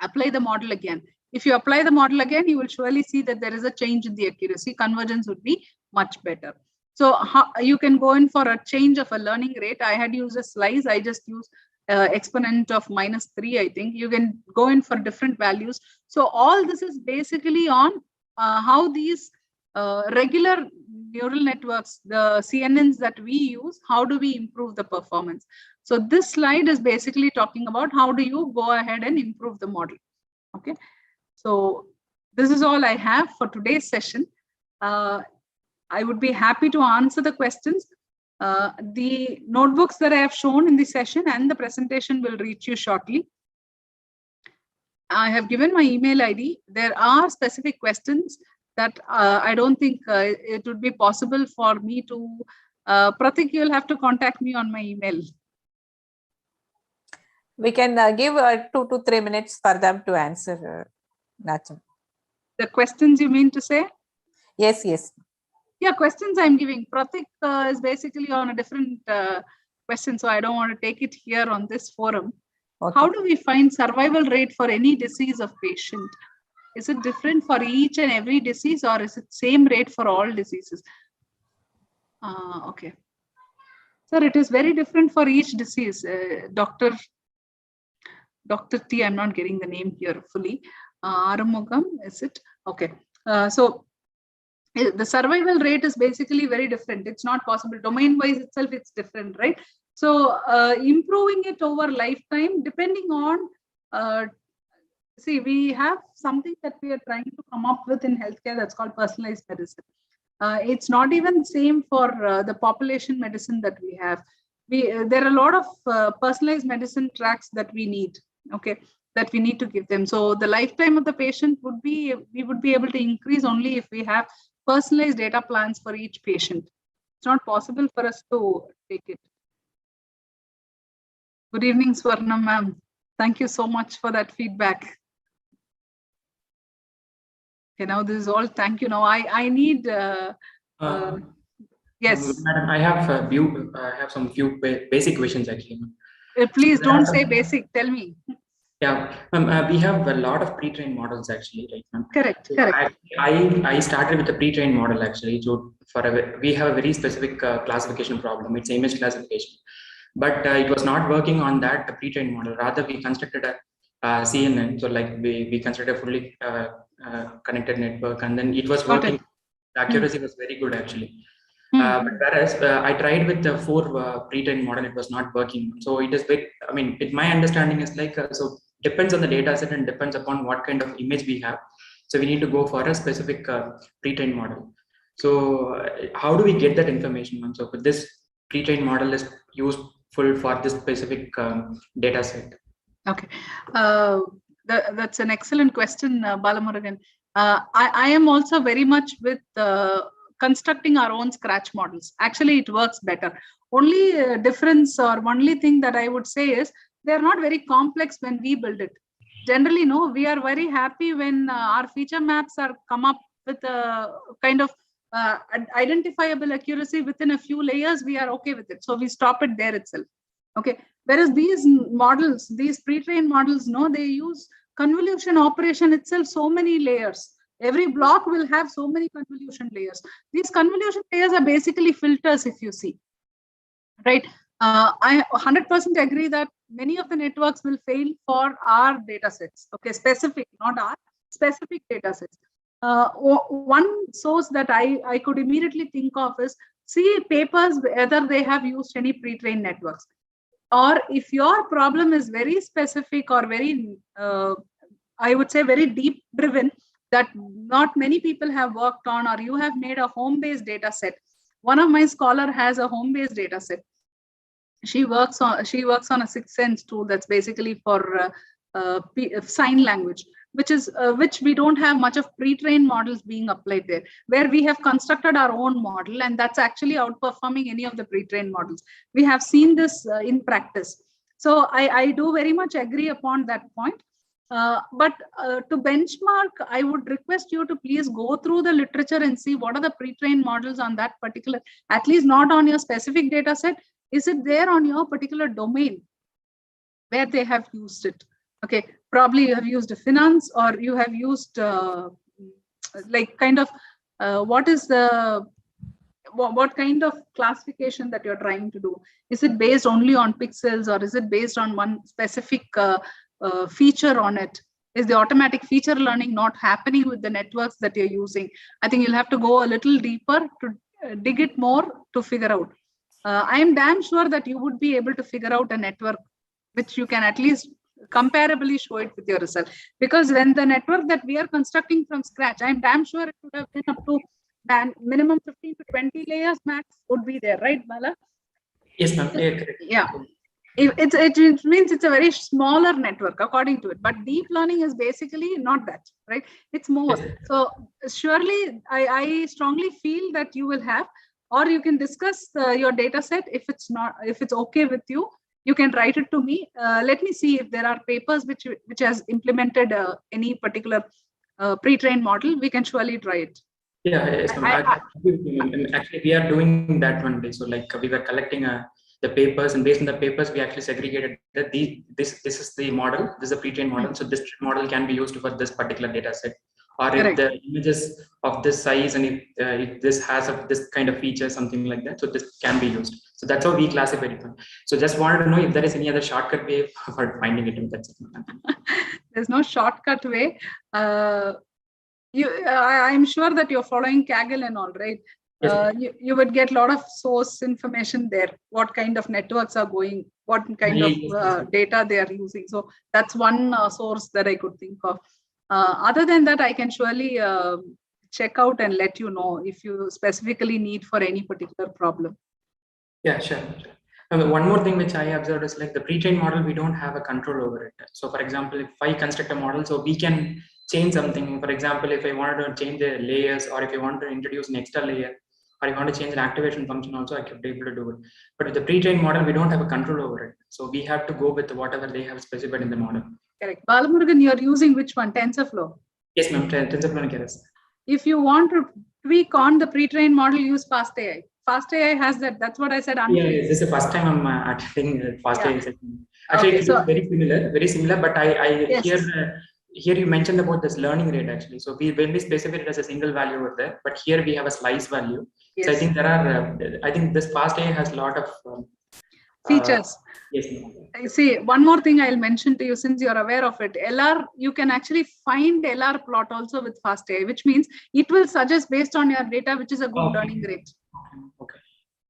Apply the model again. If you apply the model again, you will surely see that there is a change in the accuracy. Convergence would be much better. So you can go in for a change of a learning rate. I had used a slice. I just used exponent of -3, I think. You can go in for different values. So all this is basically on how these regular neural networks, the CNNs that we use, how do we improve the performance? So this slide is basically talking about how do you go ahead and improve the model. Okay. So this is all I have for today's session. I would be happy to answer the questions. The notebooks that I have shown in the session and the presentation will reach you shortly. I have given my email ID. There are specific questions that I don't think it would be possible for me to, Pratik, you'll have to contact me on my email. We can give 2 to 3 minutes for them to answer. The questions you mean to say? Yes, yes. Yeah, questions I'm giving. Pratik is basically on a different question, so I don't want to take it here on this forum. Okay. How do we find survival rate for any disease of patient? Is it different for each and every disease, or is it same rate for all diseases? Okay. Sir, it is very different for each disease. Dr. T, I'm not getting the name here fully. Arumugam, is it? Okay. So the survival rate is basically very different. It's not possible. Domain-wise itself, it's different, right? So improving it over lifetime, depending on, see, we have something that we are trying to come up with in healthcare that's called personalized medicine. It's not even same for the population medicine that we have. There are a lot of personalized medicine tracks that we need, okay, that we need to give them. So the lifetime of the patient would be, we would be able to increase only if we have personalized data plans for each patient. It's not possible for us to take it. Good evening, Swarna ma'am. Thank you so much for that feedback. Okay, now this is all. Thank you. Now I need. Yes. Madam, I have some few basic questions actually. Please don't say basic. Tell me. Yeah, we have a lot of pre-trained models actually, right, ma'am? Correct, correct. I started with the pre-trained model actually. So we have a very specific classification problem. It's image classification, but it was not working on that pre-trained model. Rather, we constructed a CNN. So like we constructed a fully connected network, and then it was working. The accuracy was very good actually. But whereas I tried with the 4 pre-trained model, it was not working. So it is bit. I mean, my understanding is like so. Depends on the data set and depends upon what kind of image we have. So we need to go for a specific pre-trained model. So how do we get that information? So this pre-trained model is useful for this specific data set. Okay, that's an excellent question, Balamurugan. I am also very much with constructing our own scratch models. Actually, it works better. Only difference or only thing that I would say is they're not very complex when we build it. Generally, no, we are very happy when our feature maps are come up with a kind of identifiable accuracy within a few layers. We are okay with it. So we stop it there itself. Okay. Whereas these models, these pre-trained models, no, they use convolution operation itself, so many layers. Every block will have so many convolution layers. These convolution layers are basically filters, if you see, right? I 100% agree that many of the networks will fail for our data sets. Okay, specific, not our specific data sets. One source that I could immediately think of is see papers whether they have used any pre-trained networks, or if your problem is very specific or very I would say very deep driven that not many people have worked on, or you have made a home-based data set. One of my scholar has a home-based data set. She works on a 6th Sense tool that's basically for sign language, which we don't have much of pre-trained models being applied there, where we have constructed our own model, and that's actually outperforming any of the pre-trained models. We have seen this in practice. So I do very much agree upon that point. But to benchmark, I would request you to please go through the literature and see what are the pre-trained models on that particular, at least not on your specific data set. Is it there on your particular domain where they have used it? Okay, probably you have used a finance, or you have used like kind of what kind of classification that you're trying to do? Is it based only on pixels, or is it based on one specific feature on it? Is the automatic feature learning not happening with the networks that you're using? I think you'll have to go a little deeper to dig it more to figure out. I am damn sure that you would be able to figure out a network which you can at least comparably show it with your result. Because when the network that we are constructing from scratch, I'm damn sure it would have been up to minimum 15 to 20 layers max would be there, right, Bala? Yes, ma'am. Yeah. It means it's a very smaller network according to it, but deep learning is basically not that, right? It's more. Yes. So surely I strongly feel that you will have, or you can discuss your data set. If it's okay with you, you can write it to me. Let me see if there are papers which has implemented any particular pre-trained model. We can surely try it. Yeah, yes, actually we are doing that one day. So like we were collecting the papers, and based on the papers, we actually segregated that this is the model, this is a pre-trained model. So this model can be used for this particular data set. Or if the images of this size, and if this has this kind of feature, something like that, so this can be used. So that's how we classify it. So just wanted to know if there is any other shortcut way for finding it. That's it. There's no shortcut way. I'm sure that you're following Kaggle and all, right? Yes. You would get a lot of source information there. What kind of networks are going? What kind of data they are using? So that's one source that I could think of. Other than that, I can surely check out and let you know if you specifically need for any particular problem. Yeah, sure. One more thing which I observed is like the pre-trained model, we don't have a control over it. So for example, if I construct a model, so we can change something. For example, if I wanted to change the layers, or if I want to introduce an extra layer, or I want to change an activation function also, I could be able to do it. But with the pre-trained model, we don't have a control over it. So we have to go with whatever they have specified in the model. Correct. Balamurugan, you're using which one? TensorFlow? Yes, ma'am. TensorFlow. Yes. If you want to tweak on the pre-trained model, use FastAI. FastAI has that. That's what I said. Yeah, this is the first time I'm attending FastAI session. Actually, it's very similar. But here you mentioned about this learning rate actually. So when we specify it as a single value over there, but here we have a slice value. Yes. So I think there are. I think this FastAI has a lot of features. Yes. See, one more thing I'll mention to you, since you're aware of it. LR, you can actually find LR plot also with FastAI, which means it will suggest based on your data, which is a good learning rate.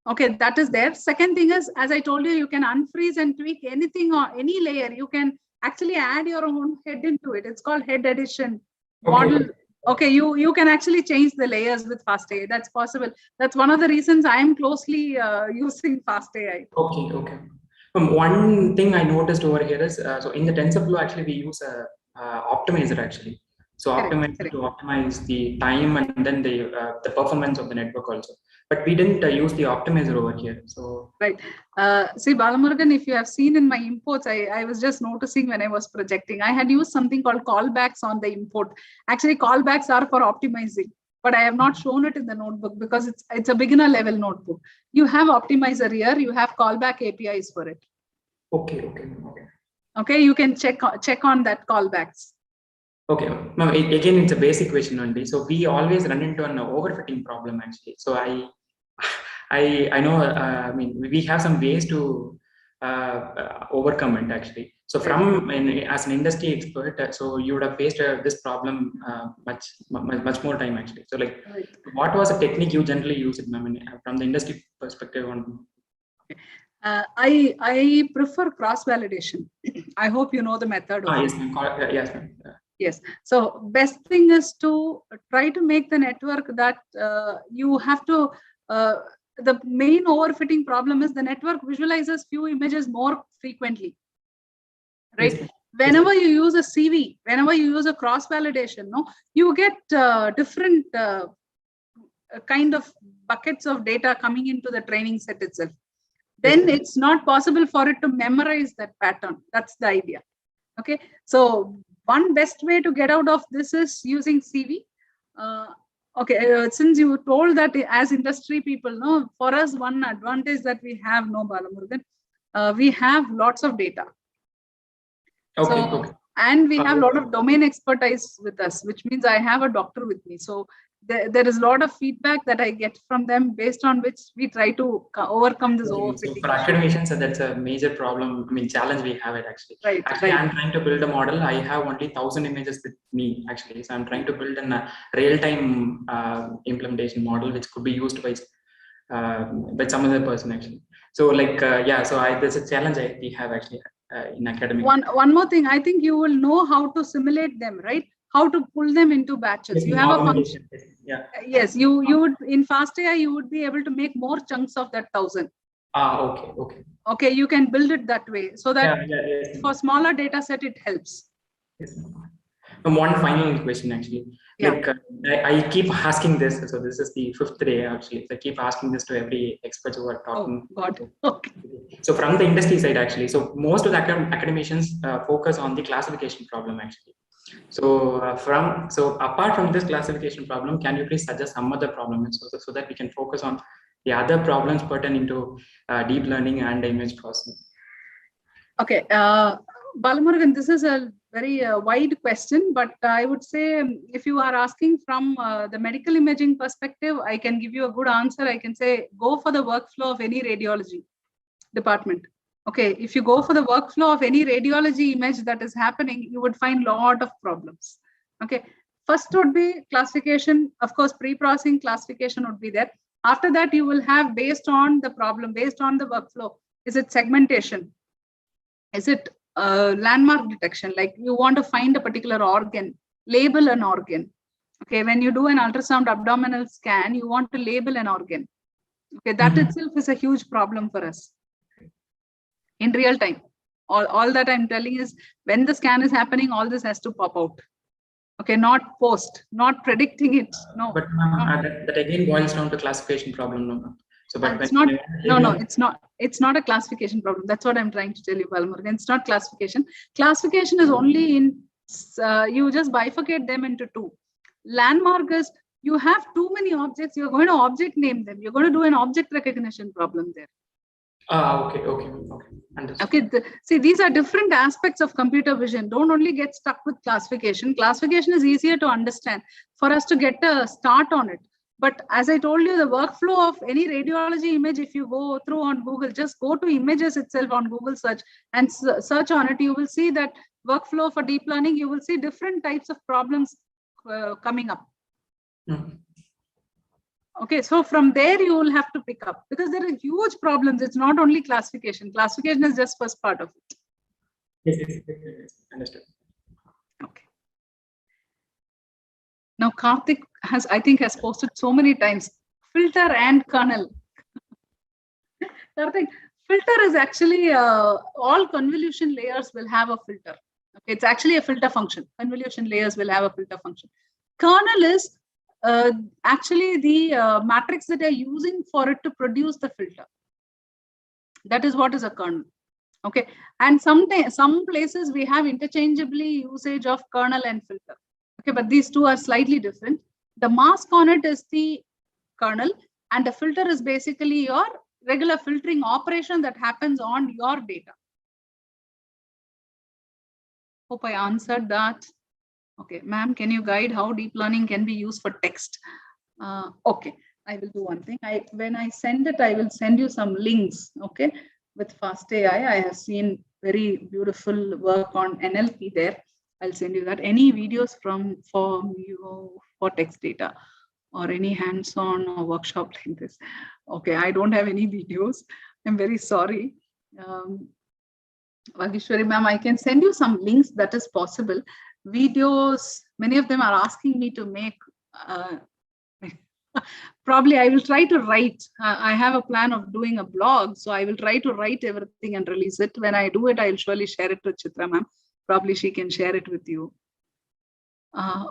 Okay, that is there. Second thing is, as I told you, you can unfreeze and tweak anything or any layer. You can actually add your own head into it. It's called head addition model. Okay, you can actually change the layers with FastAI. That's possible. That's one of the reasons I am closely using FastAI. Okay. One thing I noticed over here is, so in the TensorFlow, actually we use a optimizer actually. So optimizer to optimize the time and then the performance of the network also. But we didn't use the optimizer over here. So right. See, Balamurugan, if you have seen in my imports, I was just noticing when I was projecting, I had used something called callbacks on the import. Actually, callbacks are for optimizing, but I have not shown it in the notebook because it's a beginner level notebook. You have optimizer here. You have callback APIs for it. Okay. You can check on that callbacks. Okay. Now, again, it's a basic question only. So we always run into an overfitting problem actually. So I know, I mean, we have some ways to overcome it actually. So as an industry expert, so you would have faced this problem much more time actually. So like, what was a technique you generally use it, ma'am, from the industry perspective on? I prefer cross validation. I hope you know the method. Yes, ma'am. Yes, ma'am. Yes. So best thing is to try to make the network that you have to. The main overfitting problem is the network visualizes few images more frequently. Right. Yes. Whenever you use a CV, whenever you use a cross validation, no, you get different kind of buckets of data coming into the training set itself. Then it's not possible for it to memorize that pattern. That's the idea. Okay. So one best way to get out of this is using CV. Since you told that as industry people, no, for us, one advantage that we have, no, Balamurugan, we have lots of data. And we have a lot of domain expertise with us, which means I have a doctor with me. So there is a lot of feedback that I get from them, based on which we try to overcome this overfitting. So for academicians, that's a major problem. I mean, challenge we have it actually. Right. Actually, I'm trying to build a model. I have only 1,000 images with me actually. So I'm trying to build a real-time implementation model, which could be used by some other person actually. So like, so there's a challenge we have actually in academic. One more thing, I think you will know how to simulate them, right? How to pull them into batches. Yes, you have a function. Yeah. Yes, you would, in FastAI, you would be able to make more chunks of that 1,000. Okay, you can build it that way, so that yes. For smaller data set, it helps. Yes. One final question actually. Like I keep asking this, so this is the 5th day actually. So I keep asking this to every expert who are talking. Oh God. Okay. So from the industry side actually, so most of the academicians focus on the classification problem actually. So apart from this classification problem, can you please suggest some other problems so that we can focus on the other problems pertaining to deep learning and image processing? Okay, Balamurugan, this is a very wide question, but I would say if you are asking from the medical imaging perspective, I can give you a good answer. I can say go for the workflow of any radiology department. Okay, if you go for the workflow of any radiology image that is happening, you would find a lot of problems. Okay, first would be classification. Of course, pre-processing classification would be there. After that, you will have, based on the problem, based on the workflow, is it segmentation? Is it landmark detection? Like you want to find a particular organ, label an organ. Okay, when you do an ultrasound abdominal scan, you want to label an organ. Okay, that itself is a huge problem for us. In real time, all that I'm telling is when the scan is happening, all this has to pop out. Okay, not post, not predicting it. No. But that again boils down to classification problem, no? So, but it's not. It's not a classification problem. That's what I'm trying to tell you, Balamurugan. It's not classification. Classification is only in you just bifurcate them into two. Landmark is you have too many objects. You're going to object name them. You're going to do an object recognition problem there. Okay. Understood. Okay, see, these are different aspects of computer vision. Don't only get stuck with classification. Classification is easier to understand for us to get a start on it. But as I told you, the workflow of any radiology image, if you go through on Google, just go to images itself on Google search and search on it, you will see that workflow for deep learning, you will see different types of problems coming up. Okay, so from there you will have to pick up, because there are huge problems. It's not only classification. Classification is just first part of it. Yes, understood. Okay. Now Karthik I think has posted so many times, filter and kernel. Karthik, filter is actually all convolution layers will have a filter. Okay, it's actually a filter function. Convolution layers will have a filter function. Kernel is actually the matrix that they're using for it to produce the filter. That is what is a kernel. Okay, and some places we have interchangeably usage of kernel and filter. Okay, but these two are slightly different. The mask on it is the kernel, and the filter is basically your regular filtering operation that happens on your data. Hope I answered that. Okay, ma'am, can you guide how deep learning can be used for text? Okay, I will do one thing. When I send it, I will send you some links. Okay, with Fast AI, I have seen very beautiful work on NLP there. I'll send you that. Any videos for you for text data or any hands-on or workshop like this? Okay, I don't have any videos. I'm very sorry. Vagishwari ma'am, I can send you some links that is possible. Videos, many of them are asking me to make. Probably I will try to write. I have a plan of doing a blog, so I will try to write everything and release it. When I do it, I'll surely share it with Chitra ma'am. Probably she can share it with you.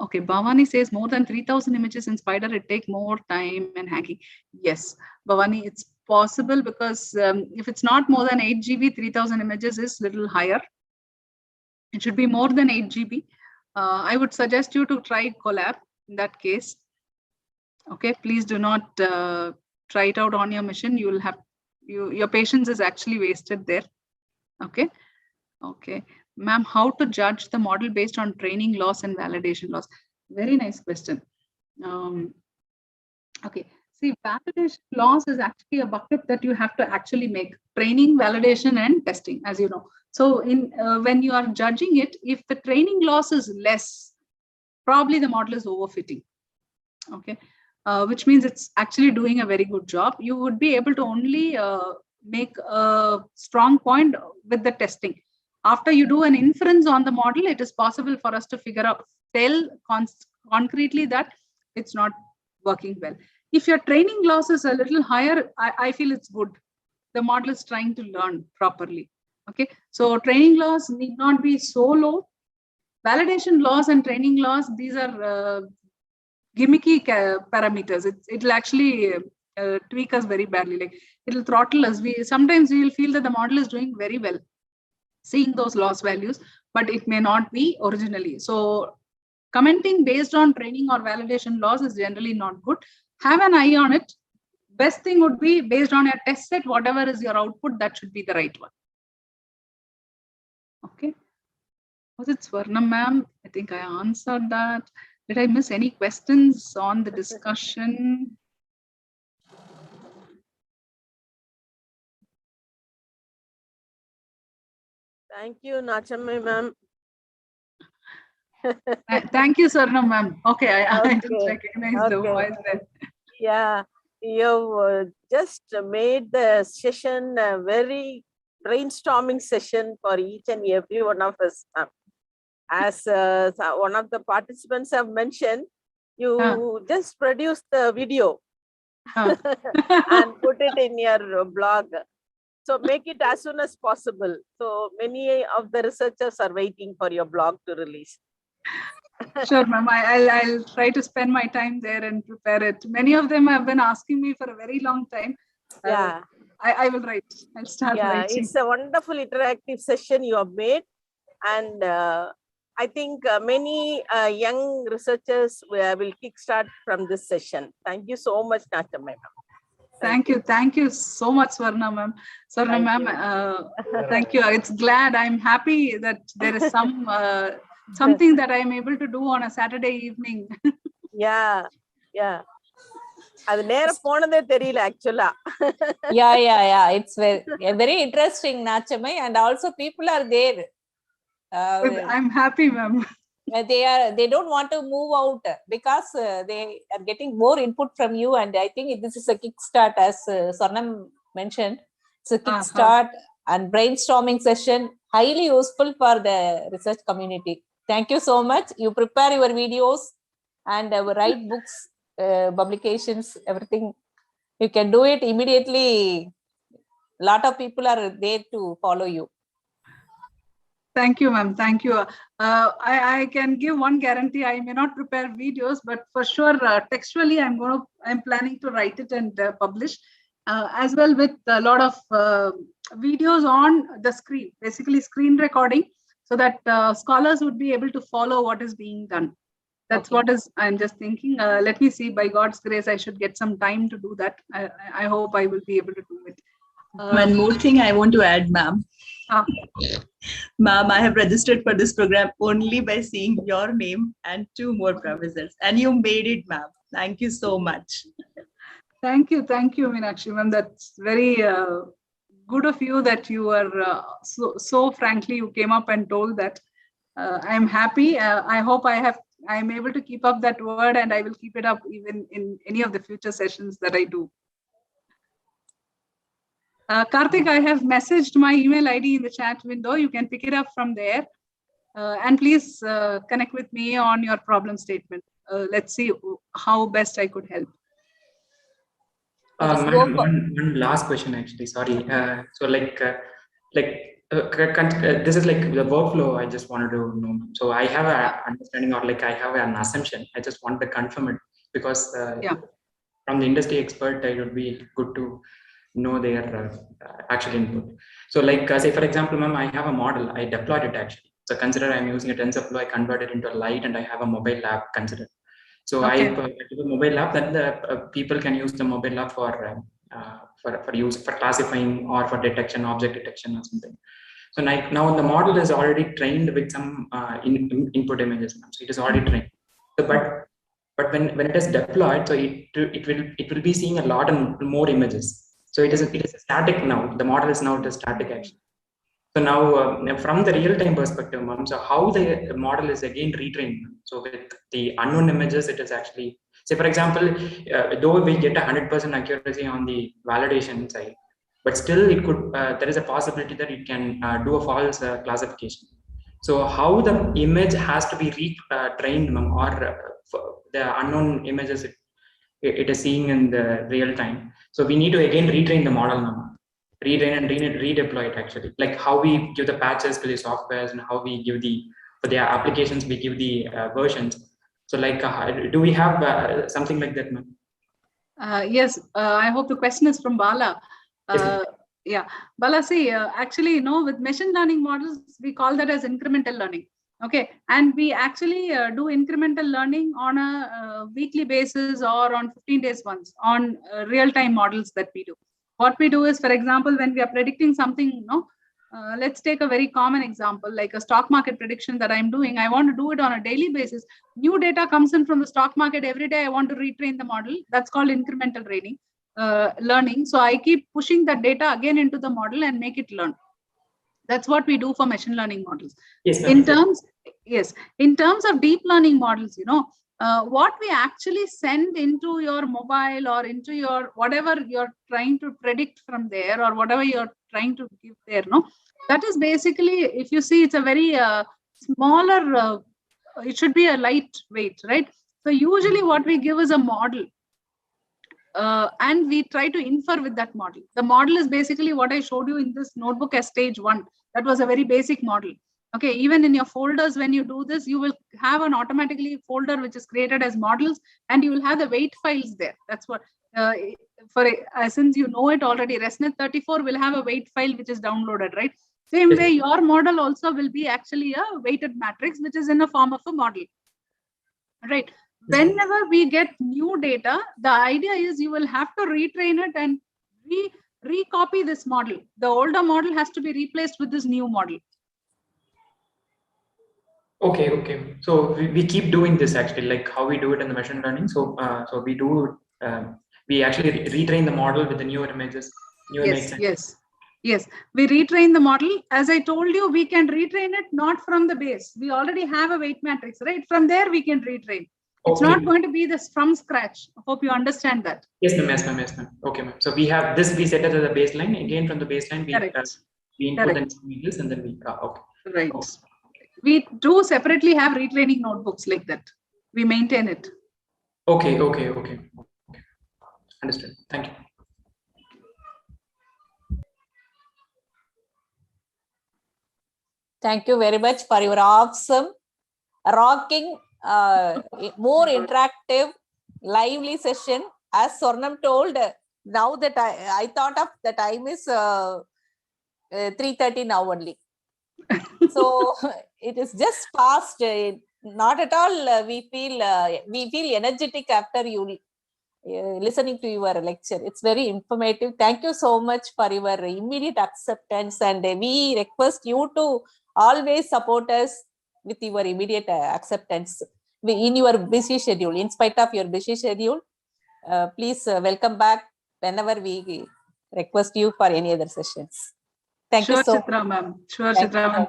Okay, Bhavani says more than 3,000 images in Spider, it take more time and hacking. Yes, Bhavani, it's possible because if it's not more than 8 GB, 3,000 images is little higher. It should be more than 8 GB. I would suggest you to try Collab in that case. Okay, please do not try it out on your machine. You will have your patience is actually wasted there. Okay. Okay. Ma'am, how to judge the model based on training loss and validation loss? Very nice question. Okay. See, validation loss is actually a bucket that you have to actually make. Training, validation, and testing, as you know. So in when you are judging it, if the training loss is less, probably the model is overfitting. Okay. Which means it's actually doing a very good job. You would be able to only make a strong point with the testing. After you do an inference on the model, it is possible for us to tell concretely that it's not working well. If your training loss is a little higher, I feel it's good. The model is trying to learn properly. Okay, so training loss need not be so low. Validation loss and training loss, these are gimmicky parameters. It'll actually tweak us very badly. Like it'll throttle us. Sometimes we will feel that the model is doing very well, seeing those loss values, but it may not be originally. So commenting based on training or validation loss is generally not good. Have an eye on it. Best thing would be based on your test set, whatever is your output, that should be the right one. Okay. Was it Swarna ma'am? I think I answered that. Did I miss any questions on the discussion? Thank you, Nachamma ma'am. Thank you, Swarna ma'am. Okay, I Okay. didn't recognize the voice there. Yeah, you just made the session a very brainstorming session for each and every one of us. As one of the participants have mentioned, you just produced the video and put it in your blog. So make it as soon as possible. So many of the researchers are waiting for your blog to release. Sure, ma'am. I'll try to spend my time there and prepare it. Many of them have been asking me for a very long time. Yeah. I will write. I'll start writing. It's a wonderful interactive session you have made. And I think many young researchers will kickstart from this session. Thank you so much, Nachamma ma'am. Thank you. Thank you so much, Swarna ma'am. Swarna ma'am, thank you. It's glad. I'm happy that there is some something that I'm able to do on a Saturday evening. Yeah. அது நேரா போனதே தெரியல actually. Yeah. It's very interesting, Nachamai, and also people are there. I'm happy, ma'am. They don't want to move out because they are getting more input from you, and I think this is a kickstart, as Swarnam mentioned. It's a kickstart and brainstorming session, highly useful for the research community. Thank you so much. You prepare your videos and write books, publications, everything. You can do it immediately. A lot of people are there to follow you. Thank you, ma'am. Thank you. I can give one guarantee. I may not prepare videos, but for sure, textually, I'm planning to write it and publish, as well with a lot of videos on the screen, basically screen recording, so that scholars would be able to follow what is being done. That's what I'm just thinking. Let me see. By God's grace, I should get some time to do that. I hope I will be able to do it. One more thing I want to add, ma'am. Ma'am, I have registered for this program only by seeing your name and 2 more professors, and you made it, ma'am. Thank you so much. Thank you, Meenakshi ma'am. That's very good of you that you were so frankly you came up and told that. I'm happy. I hope I'm able to keep up that word, and I will keep it up even in any of the future sessions that I do. Karthik, I have messaged my email ID in the chat window. You can pick it up from there. And please connect with me on your problem statement. Let's see how best I could help. One last question, actually. Sorry. So, this is like the workflow. I just wanted to know. So, I have an understanding, or like I have an assumption. I just want to confirm it because from the industry expert, it would be good to know their actual input. So, like say for example, ma'am, I have a model. I deployed it actually. So, consider I'm using a TensorFlow. I convert it into a light, and I have a mobile app. Consider. So I do the mobile app, then the people can use the mobile app for use for classifying or for detection, object detection or something. So now the model is already trained with some input images. So it is already trained. So but when it is deployed, so it will be seeing a lot and more images. So it is static now. The model is now static actually. So now from the real-time perspective, so how the model is again retrained. So with the unknown images, it is actually, say for example, though we get 100% accuracy on the validation side, but still it could, there is a possibility that it can do a false classification. So how the image has to be retrained or the unknown images it is seeing in the real time. So we need to again retrain the model now. Retrain and redeploy it actually, like how we give the patches to the softwares and how we give for the applications we give the versions. So like do we have something like that, ma'am? Yes, I hope the question is from Bala. Yeah, Bala, see, actually, with machine learning models, we call that as incremental learning. Okay, and we actually do incremental learning on a weekly basis or on 15 days once on real-time models that we do. What we do is, for example, when we are predicting something, let's take a very common example, like a stock market prediction that I'm doing. I want to do it on a daily basis. New data comes in from the stock market every day. I want to retrain the model. That's called incremental learning. So I keep pushing that data again into the model and make it learn. That's what we do for machine learning models. Yes, in terms of deep learning models, what we actually send into your mobile or into your whatever you're trying to predict from there or whatever you're trying to give there, that is basically, if you see, it's a very smaller, it should be a lightweight, right? So usually what we give is a model. And we try to infer with that model. The model is basically what I showed you in this notebook as stage 1. That was a very basic model. Okay, even in your folders, when you do this, you will have an automatically folder which is created as models, and you will have the weight files there. That's what, since you know it already, ResNet 34 will have a weight file which is downloaded, right? Same way, your model also will be actually a weighted matrix, which is in the form of a model, right? Whenever we get new data, the idea is you will have to retrain it and recopy this model. The older model has to be replaced with this new model. Okay. So we keep doing this actually, like how we do it in the machine learning. So we do, we actually retrain the model with the newer images. Yes. We retrain the model. As I told you, we can retrain it not from the base. We already have a weight matrix, right? From there, we can retrain. It's not going to be this from scratch. I hope you understand that. Yes, ma'am. Okay, ma'am. So we have this, we set it as a baseline. Again, from the baseline, we input and images, and then we, okay. Right. Okay. We do separately have retraining notebooks like that. We maintain it. Okay. Understood. Thank you. Thank you very much for your awesome, rocking, more interactive, lively session. As Swarnam told, now that I thought of the time is 3:30 now only. So it is just past. Not at all. We feel energetic after you listening to your lecture. It's very informative. Thank you so much for your immediate acceptance, and we request you to always support us with your immediate acceptance in your busy schedule. In spite of your busy schedule, Please welcome back whenever we request you for any other sessions. Thank Sure, you so Chitra ma'am. Sure, Thank Chitra you. ma'am.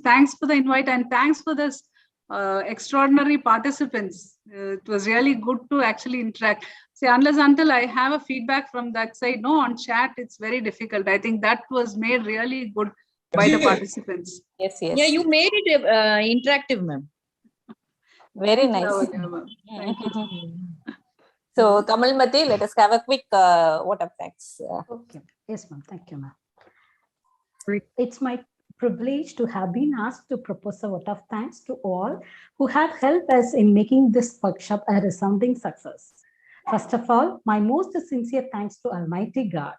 Thanks for the invite and thanks for this extraordinary participants. It was really good to actually interact. See, unless until I have a feedback from that side, no, on chat, it's very difficult. I think that was made really good by the participants. Yes, yes. Yeah, you made it interactive, ma'am. Very Thanks, nice. Lavanya, ma'am. Thank you. So, Kamalmati, let us have a quick vote of thanks. Okay. Yes, ma'am. Thank you, ma'am. It's my privilege to have been asked to propose a vote of thanks to all who have helped us in making this workshop a resounding success. First of all, my most sincere thanks to Almighty God.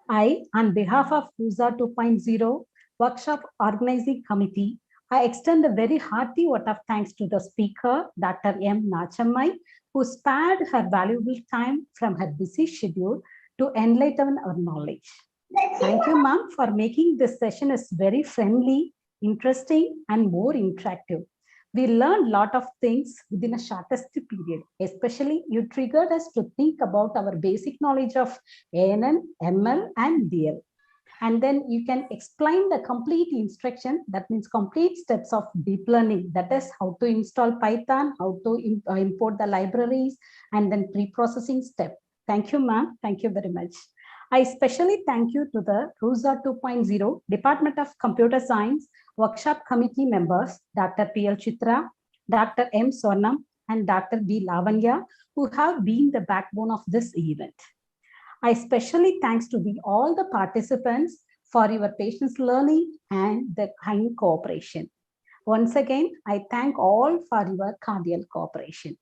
I, on behalf of RUSA 2.0 Workshop Organizing Committee, I extend a very hearty vote of thanks to the speaker, Dr. M. Nachammai, who spared her valuable time from her busy schedule to enlighten our knowledge. Thank you, ma'am, for making this session is very friendly, interesting, and more interactive. We learned a lot of things within a shortest period. Especially, you triggered us to think about our basic knowledge of ANN, ML, and DL. And then you can explain the complete instruction, that means complete steps of deep learning. That is how to install Python, how to import the libraries, and then pre-processing step. Thank you, ma'am. Thank you very much. I especially thank you to the RUSA 2.0 Department of Computer Science Workshop Committee members, Dr. P.L. Chitra, Dr. M. Swarnam, and Dr. B. Lavanya, who have been the backbone of this event. I especially thanks to all the participants for your patience learning and the kind cooperation. Once again, I thank all for your cordial cooperation.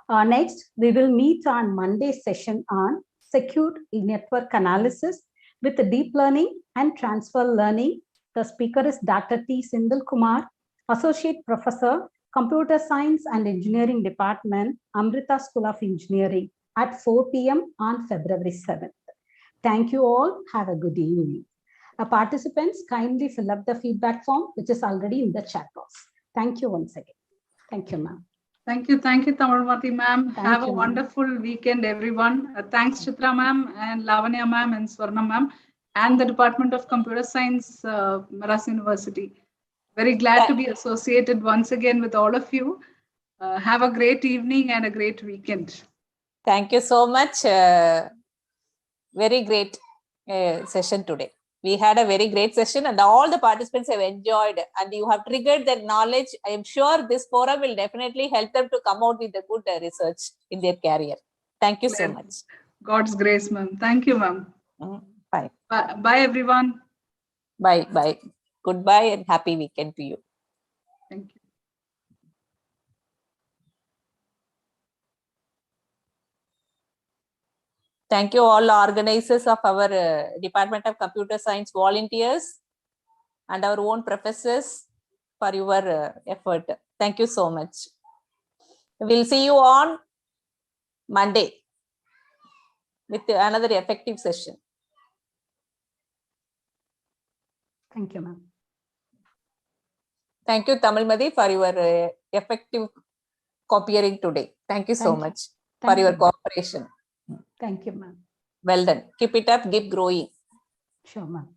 Next, we will meet on Monday's session on secure network analysis with deep learning and transfer learning. The speaker is Dr. T. Sindhil Kumar, Associate Professor, Computer Science and Engineering Department, Amrita School of Engineering at 4 p.m. on February 7th. Thank you all. Have a good evening. Participants, kindly fill up the feedback form, which is already in the chat box. Thank you once again. Thank you, ma'am. Thank you, Tamilmati ma'am. Have a you, wonderful weekend, everyone. Thanks, Chitra ma'am and Lavanya ma'am and Swarna ma'am and the Department of Computer Science, Madras University. Very glad to be associated once again with all of you. Have a great evening and a great weekend. Thank you so much. Very great session today. We had a very great session and all the participants have enjoyed and you have triggered their knowledge. I am sure this forum will definitely help them to come out with a good research in their career. Thank you so much. God's grace, ma'am. Thank you, ma'am. Bye. Bye, everyone. Bye. Bye. Goodbye and happy weekend to you. Thank you. Thank you all organizers of our Department of Computer Science volunteers and our own professors for your effort. Thank you so much. We'll see you on Monday with another effective session. Thank you, ma'am. Thank you, Tamilmadi, for your effective copying today. Thank you so much for your cooperation. Thank you, ma'am. Well done. Keep it up. Keep growing. Sure, ma'am.